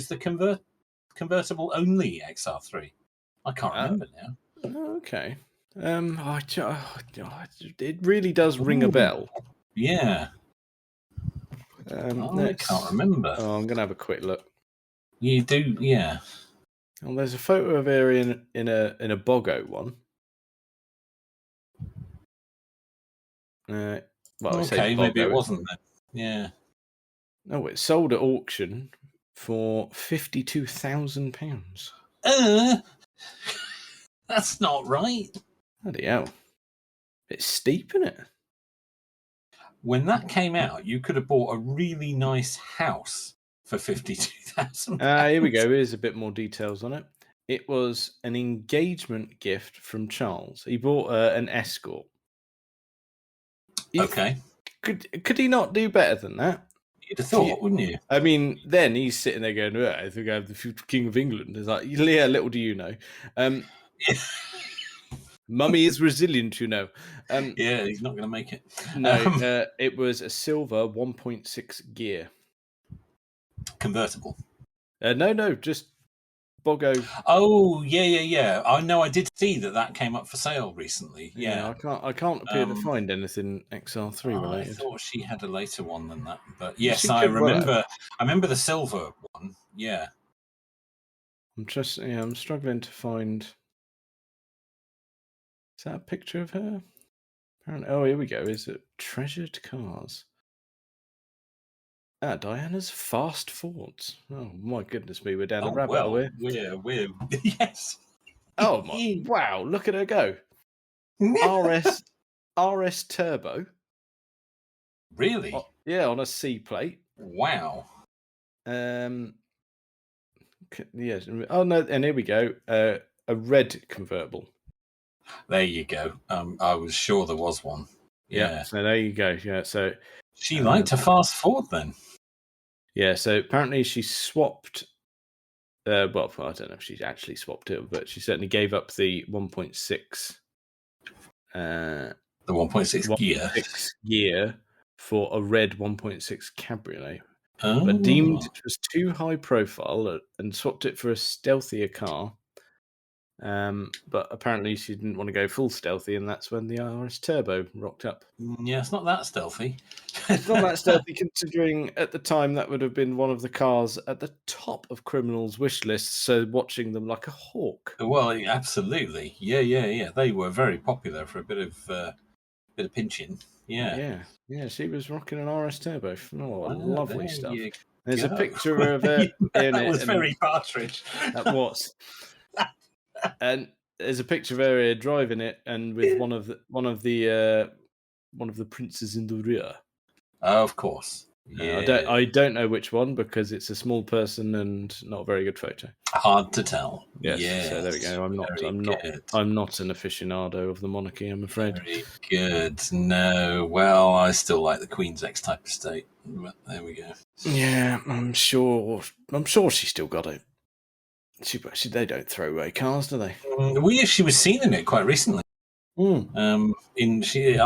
the convertible only XR3. I can't remember now. Okay. It really does ring a bell. Yeah. I can't remember. Oh, I'm gonna have a quick look. You do, yeah. Well, there's a photo of her in a Bogo one. Maybe it wasn't then. Yeah. No, it sold at auction for £52,000. That's not right. Bloody hell. It's steep, isn't it? When that came out, you could have bought a really nice house for £52,000. Here we go. Here's a bit more details on it. It was an engagement gift from Charles. He bought an Escort. Okay. Could he not do better than that? You'd have thought, wouldn't you? I mean, then he's sitting there going, I think I have the future King of England. It's like, yeah, little do you know. Mummy is resilient, you know. Yeah, he's not going to make it. No, it was a silver 1.6 gear. Convertible? No, just Bogo. Oh, yeah. I know. I did see that came up for sale recently. Yeah, I can't appear to find anything XR3 related. I thought she had a later one than that, but yes, I remember. I remember the silver one. Yeah. I'm struggling to find. Is that a picture of her? Apparently, here we go. Is it treasured cars? Diana's fast Fords. Oh my goodness me, we're down the rabbit hole here. We're yes. Oh my! Wow, look at her go. RS Turbo. Really? Yeah, on a C plate. Wow. Yes. Oh no, and here we go. A red convertible. There you go. I was sure there was one. Yeah. So there you go. Yeah. So she liked a fast Ford then. Yeah. So apparently she swapped. Well, I don't know if she actually swapped it, but she certainly gave up the 1.6. The 1.6 gear for a red 1.6 Cabriolet, but deemed it was too high profile and swapped it for a stealthier car. But apparently she didn't want to go full stealthy, and that's when the RS Turbo rocked up. Yeah, it's not that stealthy. It's not that stealthy, considering at the time that would have been one of the cars at the top of criminals' wish lists. So watching them like a hawk. Well, absolutely, yeah. They were very popular for a bit of pinching. Yeah. She was rocking an RS Turbo. Lovely stuff. There's a picture of her. That was very Partridge. That was. And there's a picture of her driving it, and with one of the princes in the rear. Of course. Yeah. I don't know which one because it's a small person and not a very good photo. Hard to tell. Yes. So there we go. I'm not an aficionado of the monarchy, I'm afraid. Very good. No, well, I still like the Queen's X-type estate. But there we go. Yeah, I'm sure she still got it. They don't throw away cars, do they? She was seen in it quite recently. I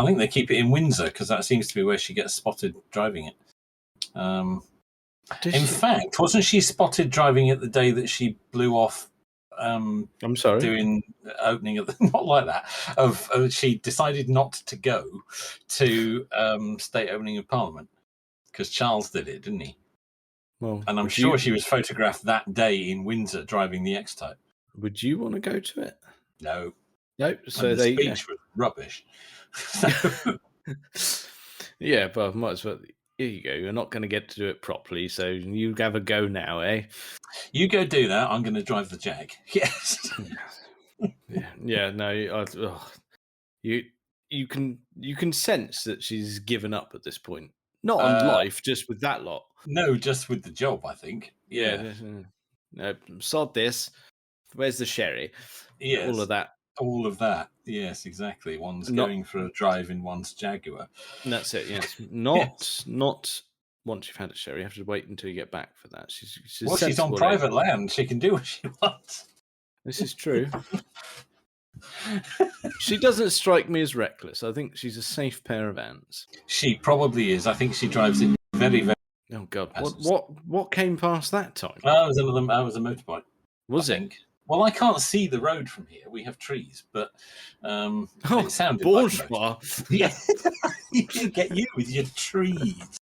think they keep it in Windsor because that seems to be where she gets spotted driving it. In fact, wasn't she spotted driving it the day that she blew off? I'm sorry, doing opening of not like that. She decided not to go to state opening of Parliament because Charles did it, didn't he? Well, and I'm sure she was photographed that day in Windsor driving the X-Type. Would you want to go to it? No. So the speech was rubbish. Yeah, but might as well. Here you go. You're not going to get to do it properly, so you have a go now, eh? You go do that. I'm going to drive the Jag. Yes. Yeah. No. You can sense that she's given up at this point. Not on life, just with that lot. No, just with the job, I think. Yeah. No, sod this. Where's the sherry? Yes. All of that. Yes, exactly. One's going for a drive in one's Jaguar. That's it. Yes. Not once you've had a sherry. You have to wait until you get back for that. She's on private land. She can do what she wants. This is true. She doesn't strike me as reckless. I think she's a safe pair of hands. She probably is. I think she drives it very, very. Oh God! What came past that time? That was a motorbike. Was it? Well, I can't see the road from here. We have trees, but it sounded bourgeois. Yeah, get you with your trees.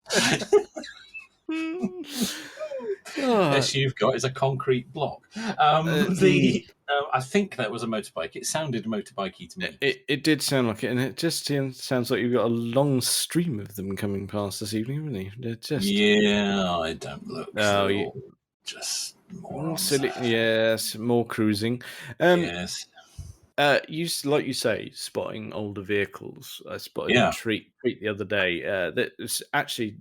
Yes, you've got is a concrete block. I think that was a motorbike. It sounded motorbikey to me. It did sound like it, and it just sounds like you've got a long stream of them coming past this evening, haven't you? Yeah, I don't look. Just more silly. Yes, more cruising. Yes. Like you say, spotting older vehicles. I spotted a treat the other day. There's actually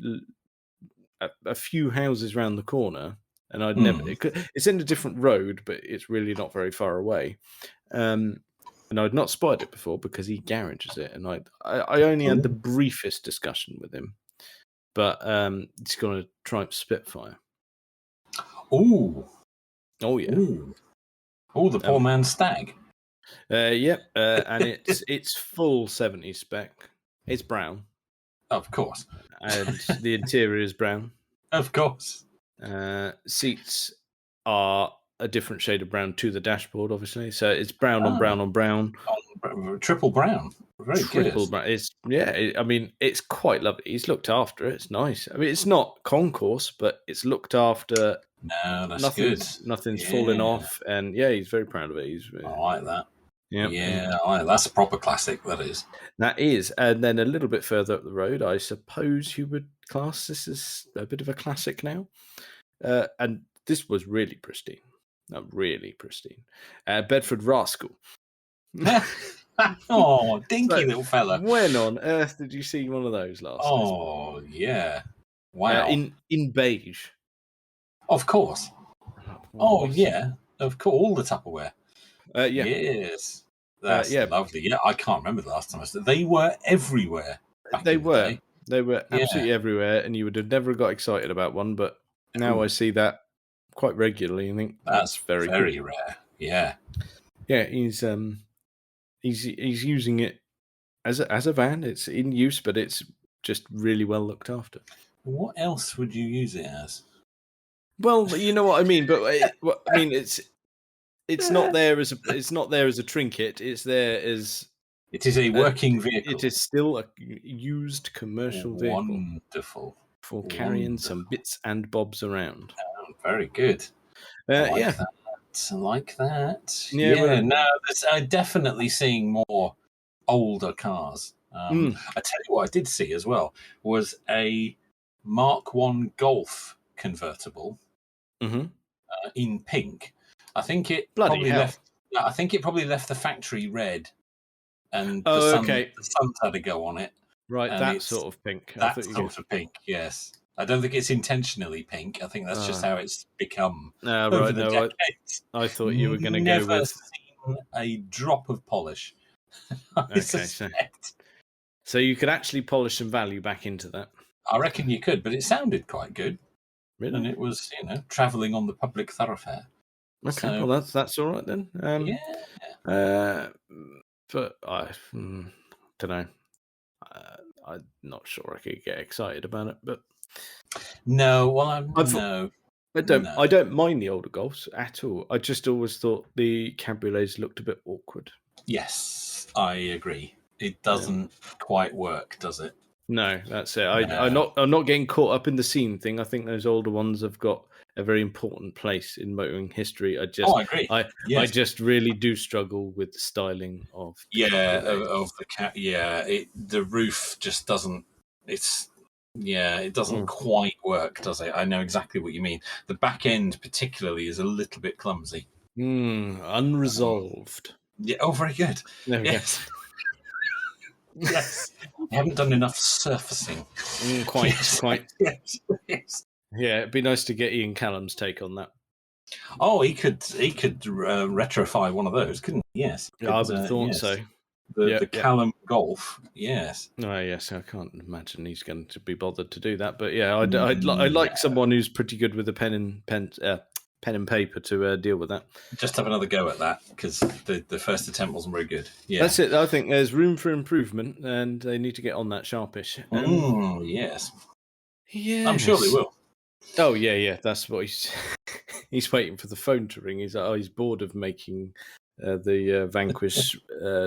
a few houses round the corner, and I'd never. It's in a different road, but it's really not very far away. And I'd not spotted it before because he garages it, and I only had the briefest discussion with him. But he's got a Triumph Spitfire. Oh yeah. The poor man's stag. Yep. And it's full 70s spec. It's brown. Of course. And the interior is brown. Of course. Seats are a different shade of brown to the dashboard, obviously. So it's brown on brown on brown. Triple brown. Very Triple good. Brown. It's quite lovely. He's looked after it. It's nice. I mean, it's not concourse, but it's looked after. No, that's good. Nothing's fallen off, and he's very proud of it. I like that. Yeah, that's a proper classic. That is. That is, and then a little bit further up the road, I suppose you would class this as a bit of a classic now. And this was really pristine. Bedford Rascal. Oh, dinky little fella. When on earth did you see one of those last? Oh, yeah. Wow. In beige. Of course. Yeah. Of course. All the Tupperware. Yes. That's lovely. Yeah, I can't remember the last time I said they were everywhere. They were absolutely everywhere, and you would have never got excited about one, but now I see that quite regularly and think that's very rare. Yeah. Yeah, he's using it as a van. It's in use, but it's just really well looked after. What else would you use it as? Well, you know what I mean. But it's not there as a trinket. It's there as it is a working vehicle. It is still a used commercial vehicle. Wonderful for carrying some bits and bobs around. Oh, very good. I like that. I'm definitely seeing more older cars. I tell you what I did see as well was a Mark I Golf convertible in pink. I think it probably left the factory red, and the sun had to go on it. Right, that sort of pink. That sort of pink, yes. I don't think it's intentionally pink. I think that's just how it's become over right. the No, decades. I thought you were going to go Never with. seen a drop of polish. Okay, so you could actually polish some value back into that. I reckon you could, but it sounded quite good. Really? And it was, travelling on the public thoroughfare. Okay, so, well, that's all right then. But I don't know. I'm not sure I could get excited about it, but no. Well, I don't mind the older Golfs at all. I just always thought the cabriolets looked a bit awkward. Yes, I agree. It doesn't quite work, does it? No, that's it. I'm not getting caught up in the scene thing. I think those older ones have got a very important place in motoring history. I agree. I just really do struggle with the styling of the cat. The roof just doesn't. It doesn't quite work, does it? I know exactly what you mean. The back end, particularly, is a little bit clumsy. Unresolved. very good. There we go. Yes, I haven't done enough surfacing. Quite. Yes. Yeah, it'd be nice to get Ian Callum's take on that. Oh, he could retrofy one of those, couldn't he? Yes. I would have thought so. The Callum Golf, yes. Oh, yes, I can't imagine he's going to be bothered to do that. But yeah, I'd like someone who's pretty good with a pen and paper to deal with that. Just have another go at that, because the first attempt wasn't very good. Yeah, that's it. I think there's room for improvement, and they need to get on that sharpish. Yes. Yeah, I'm sure they will. Oh yeah. That's what he's waiting for the phone to ring. He's like, he's bored of making the Vanquish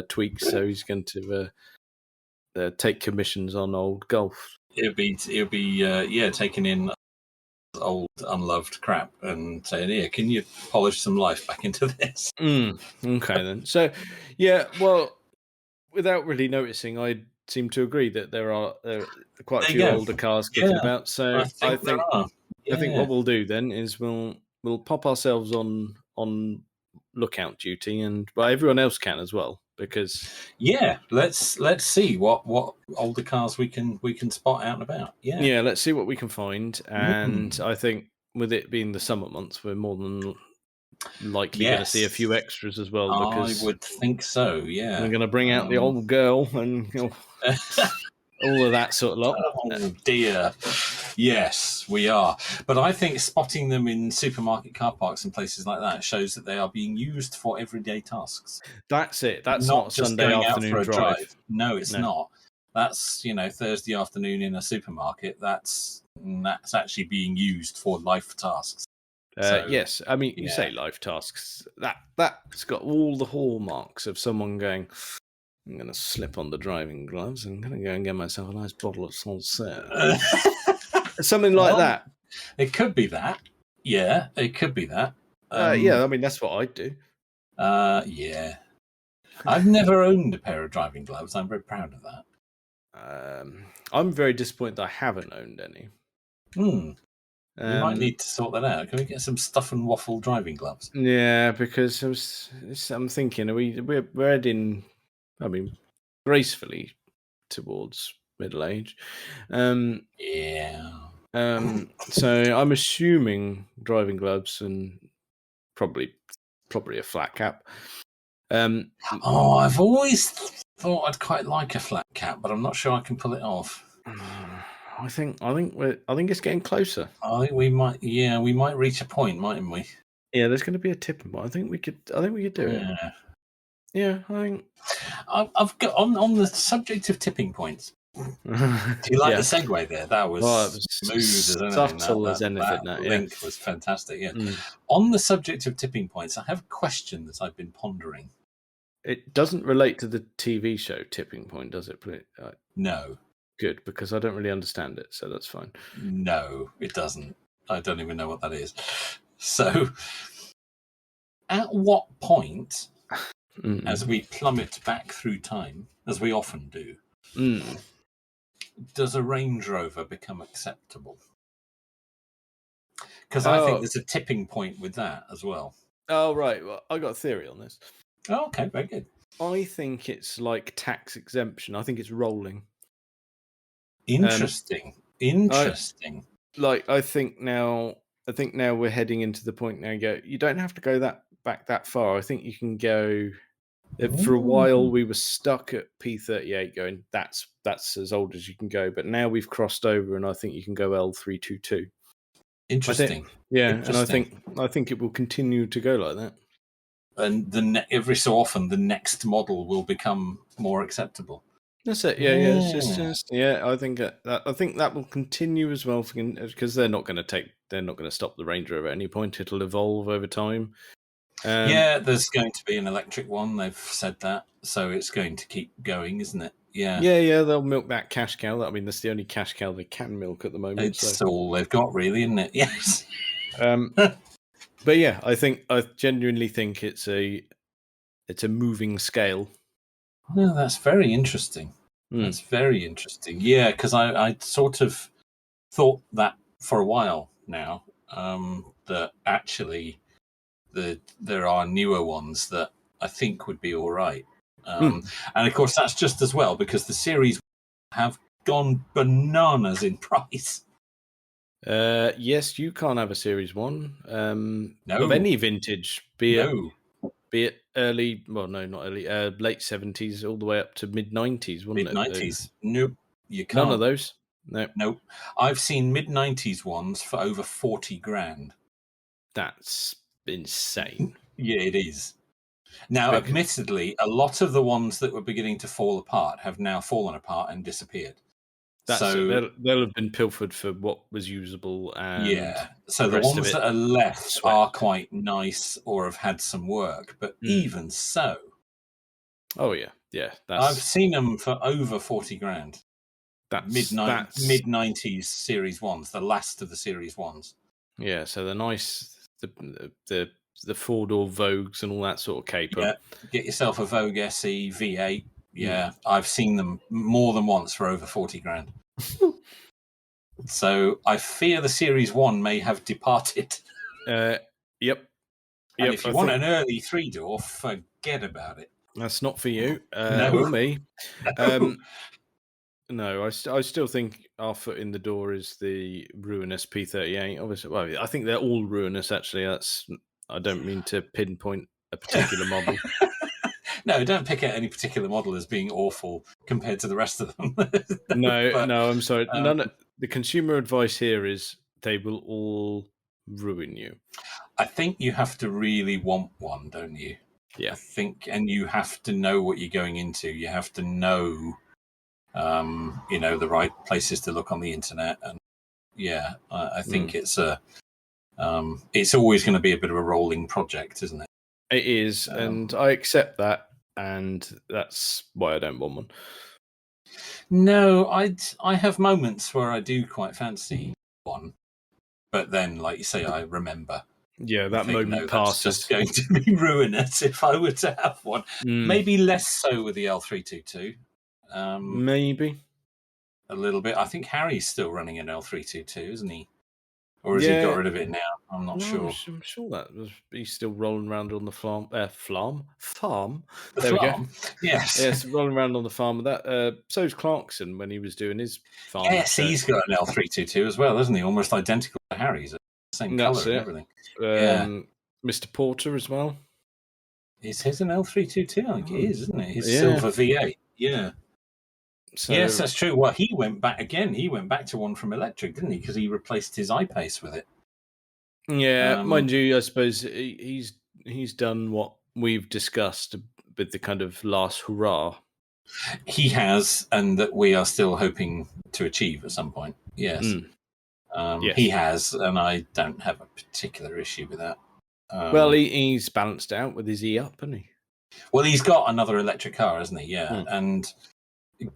tweaks, so he's going to take commissions on old Golf. It'll be taking in old unloved crap and saying, "Here, can you polish some life back into this?" Okay then. So yeah, well, without really noticing, I seem to agree that there are quite a few older cars kicking about. So I think what we'll do then is we'll pop ourselves on lookout duty, and everyone else can as well, because let's see what older cars we can spot out and about. Let's see what we can find. And I think with it being the summer months, we're more than likely going to see a few extras as well, because I would think so. Yeah, we're going to bring out the old girl and all of that sort of lot. Oh dear. Yes, we are. But I think spotting them in supermarket car parks and places like that shows that they are being used for everyday tasks. That's it. That's not just Sunday going afternoon out for a drive. No, it's not. That's Thursday afternoon in a supermarket. That's actually being used for life tasks. Yes, I mean, you say life tasks. That's got all the hallmarks of someone going, I'm going to slip on the driving gloves and I'm going to go and get myself a nice bottle of Sancerre. Something like that. It could be that. Yeah, it could be that. I mean, that's what I'd do. Yeah. I've never owned a pair of driving gloves. I'm very proud of that. I'm very disappointed that I haven't owned any. We might need to sort that out. Can we get some Stuff and Waffle driving gloves? Yeah, because I'm thinking we're heading, I mean, gracefully towards middle age. So I'm assuming driving gloves and probably a flat cap. I've always thought I'd quite like a flat cap, but I'm not sure I can pull it off. I think it's getting closer. I think we might. Yeah, we might reach a point, mightn't we? Yeah, there's going to be a tipping point. I think we could do it. Yeah, I think. I've got on the subject of tipping points. Do you like the segue there? That was smooth as anything. Subtle as anything. That link was fantastic. Yeah. On the subject of tipping points, I have a question that I've been pondering. It doesn't relate to the TV show Tipping Point, does it? No. Good, because I don't really understand it, so that's fine. No, it doesn't. I don't even know what that is. So, at what point, as we plummet back through time, as we often do, does a Range Rover become acceptable? Because I think there's a tipping point with that as well. Oh, right. Well, I got a theory on this. Oh, okay, very good. I think it's like tax exemption. I think it's rolling. Interesting. I think now we're heading into the point now. You don't have to go back that far. I think you can go. For a while, we were stuck at P38, going that's as old as you can go. But now we've crossed over, and I think you can go L322. Interesting. And I think it will continue to go like that. And every so often, the next model will become more acceptable. That's it. Yeah. It's just I think that will continue as well because they're not going to stop the Ranger at any point. It'll evolve over time. There's going to be an electric one. They've said that, so it's going to keep going, isn't it? Yeah. They'll milk that cash cow. I mean, that's the only cash cow they can milk at the moment. It's all they've got, really, isn't it? Yes. But yeah, I genuinely think it's a moving scale. Well, that's very interesting. That's very interesting. Yeah, because I sort of thought that for a while now, that actually there are newer ones that I think would be all right. And of course, that's just as well because the series have gone bananas in price. Yes, you can't have a Series 1 No. of any vintage, be it early, well, no, not early, late 70s all the way up to mid-90s, wouldn't it? Mid-90s. Nope, you can't. None of those? No. Nope. I've seen mid-90s ones for over 40 grand. That's insane. Yeah, it is. Now, admittedly, a lot of the ones that were beginning to fall apart have now fallen apart and disappeared. They'll have been pilfered for what was usable. And so the ones that are left are quite nice or have had some work, but even so. Oh, yeah. I've seen them for over 40 grand. Mid-90s Series 1s, the last of the Series 1s. Yeah, so the nice, the four-door Vogues and all that sort of caper. Yeah, get yourself a Vogue SE V8. Yeah, I've seen them more than once for over 40 grand. So I fear the Series 1 may have departed. Yep. And if you want an early 3-door, forget about it. That's not for you No. or me. No. No, I still think our foot in the door is the ruinous P38. Obviously, well, I think they're all ruinous. Actually, I don't mean to pinpoint a particular model. No, don't pick out any particular model as being awful compared to the rest of them. No, I'm sorry. The consumer advice here is they will all ruin you. I think you have to really want one, don't you? Yeah. I think, and you have to know what you're going into. You have to know, the right places to look on the internet. And I think it's always going to be a bit of a rolling project, isn't it? It is, and I accept that, and that's why I don't want one. No, I have moments where I do quite fancy one, but then, like you say, I remember. Yeah, that moment passes. That's just going to be ruinous if I were to have one. Maybe less so with the L322. Maybe a little bit. I think Harry's still running an L322, isn't he? Or has he got rid of it now? I'm not sure. I'm sure he's still rolling around on the farm. Farm. There we go. Yes, rolling around on the farm. So's Clarkson when he was doing his farm. Yes, he's got an L322 as well, isn't he? Almost identical to Harry's, same colour and everything. Mr. Porter as well. Is his an L322? I think it is, isn't it? His silver V8. Yeah. So, yes, that's true. Well, he went back again. He went back to one from electric, didn't he? Because he replaced his I-Pace with it. Yeah, mind you, I suppose he's done what we've discussed with the kind of last hurrah. He has, and that we are still hoping to achieve at some point. Yes. Yes. He has, and I don't have a particular issue with that. Well, he's balanced out with his E-Up, hasn't he? Well, he's got another electric car, hasn't he? Yeah, and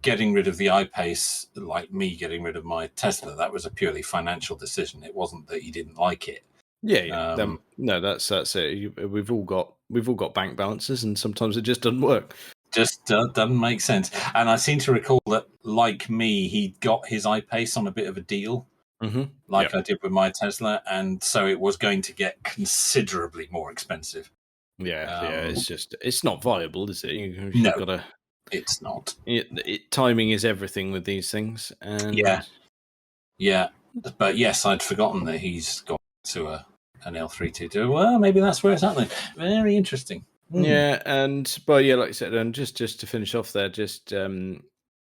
getting rid of the I-Pace, like me getting rid of my Tesla, that was a purely financial decision. It wasn't that he didn't like it. Yeah. No, that's it. We've all got bank balances, and sometimes it just doesn't work. Just doesn't make sense. And I seem to recall that, like me, he got his I-Pace on a bit of a deal, I did with my Tesla, and so it was going to get considerably more expensive. Yeah, it's not viable, is it? No. It's not. Timing is everything with these things. And yeah. But yes, I'd forgotten that he's gone to an L322. Well, maybe that's where it's at then. Very interesting. Yeah, like I said, and just to finish off there, just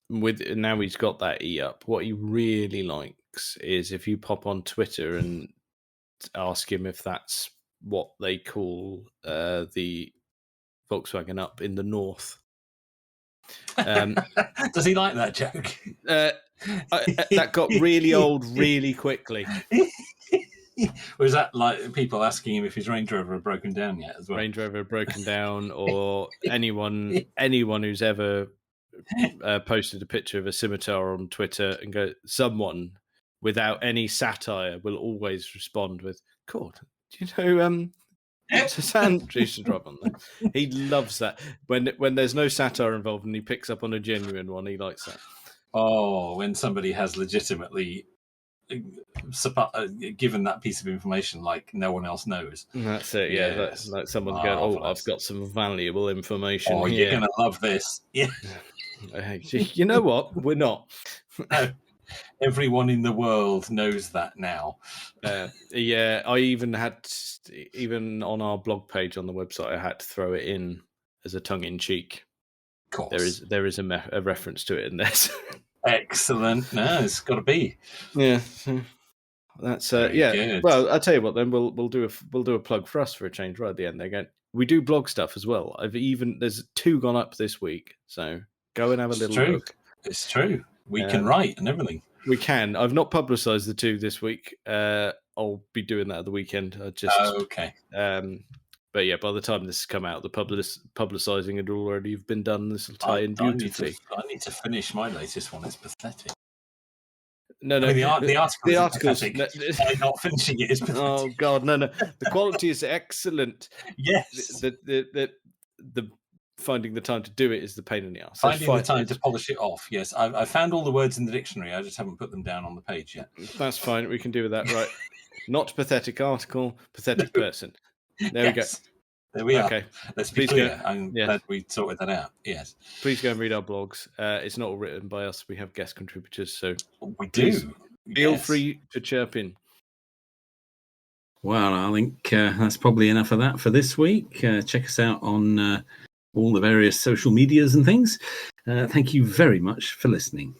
with now he's got that E up. What he really likes is if you pop on Twitter and ask him if that's what they call the Volkswagen up in the north. Does he like that joke? That got really old really quickly. Was that like people asking him if his Range Rover had broken down yet as well? Range Rover broken down, or anyone who's ever posted a picture of a scimitar on Twitter and someone without any satire will always respond with, "God, do you know it's a sand juice drop on there." He loves that when there's no satire involved and he picks up on a genuine one. He likes that. Oh, when somebody has legitimately given that piece of information like no one else knows. That's it. Yeah, that's like someone's going, "Oh, I've got some valuable information." Oh, here. You're gonna love this. Yeah. You know what? We're not. No. Everyone in the world knows that now. Yeah, I even on our blog page on the website, I had to throw it in as a tongue-in-cheek. Of course. There is a reference to it in this. Excellent. No, it's got to be. Yeah, that's Good. Well, I'll tell you what. Then we'll do a plug for us for a change right at the end. Again, we do blog stuff as well. There's 2 gone up this week, so go and have a little look. It's true. We can write and everything. We can. I've not publicised the 2 this week. I'll be doing that at the weekend. Okay. But yeah, by the time this has come out, the publicising had already been done. This will tie in beautifully. I need to finish my latest one. It's pathetic. No. I mean, the article's pathetic. Not finishing it is pathetic. Oh God, no. The quality is excellent. Yes. The finding the time to do it is the pain in the ass. Finding the time to polish it off. Yes, I found all the words in the dictionary. I just haven't put them down on the page yet. That's fine. We can do with that, right? Not pathetic article, pathetic person. There we go. There we are. Okay. Let's be clear. I'm glad we sorted that out. Yes. Please go and read our blogs. It's not all written by us. We have guest contributors, so we do. Feel free to chirp in. Well, I think that's probably enough of that for this week. Check us out on all the various social medias and things. Thank you very much for listening.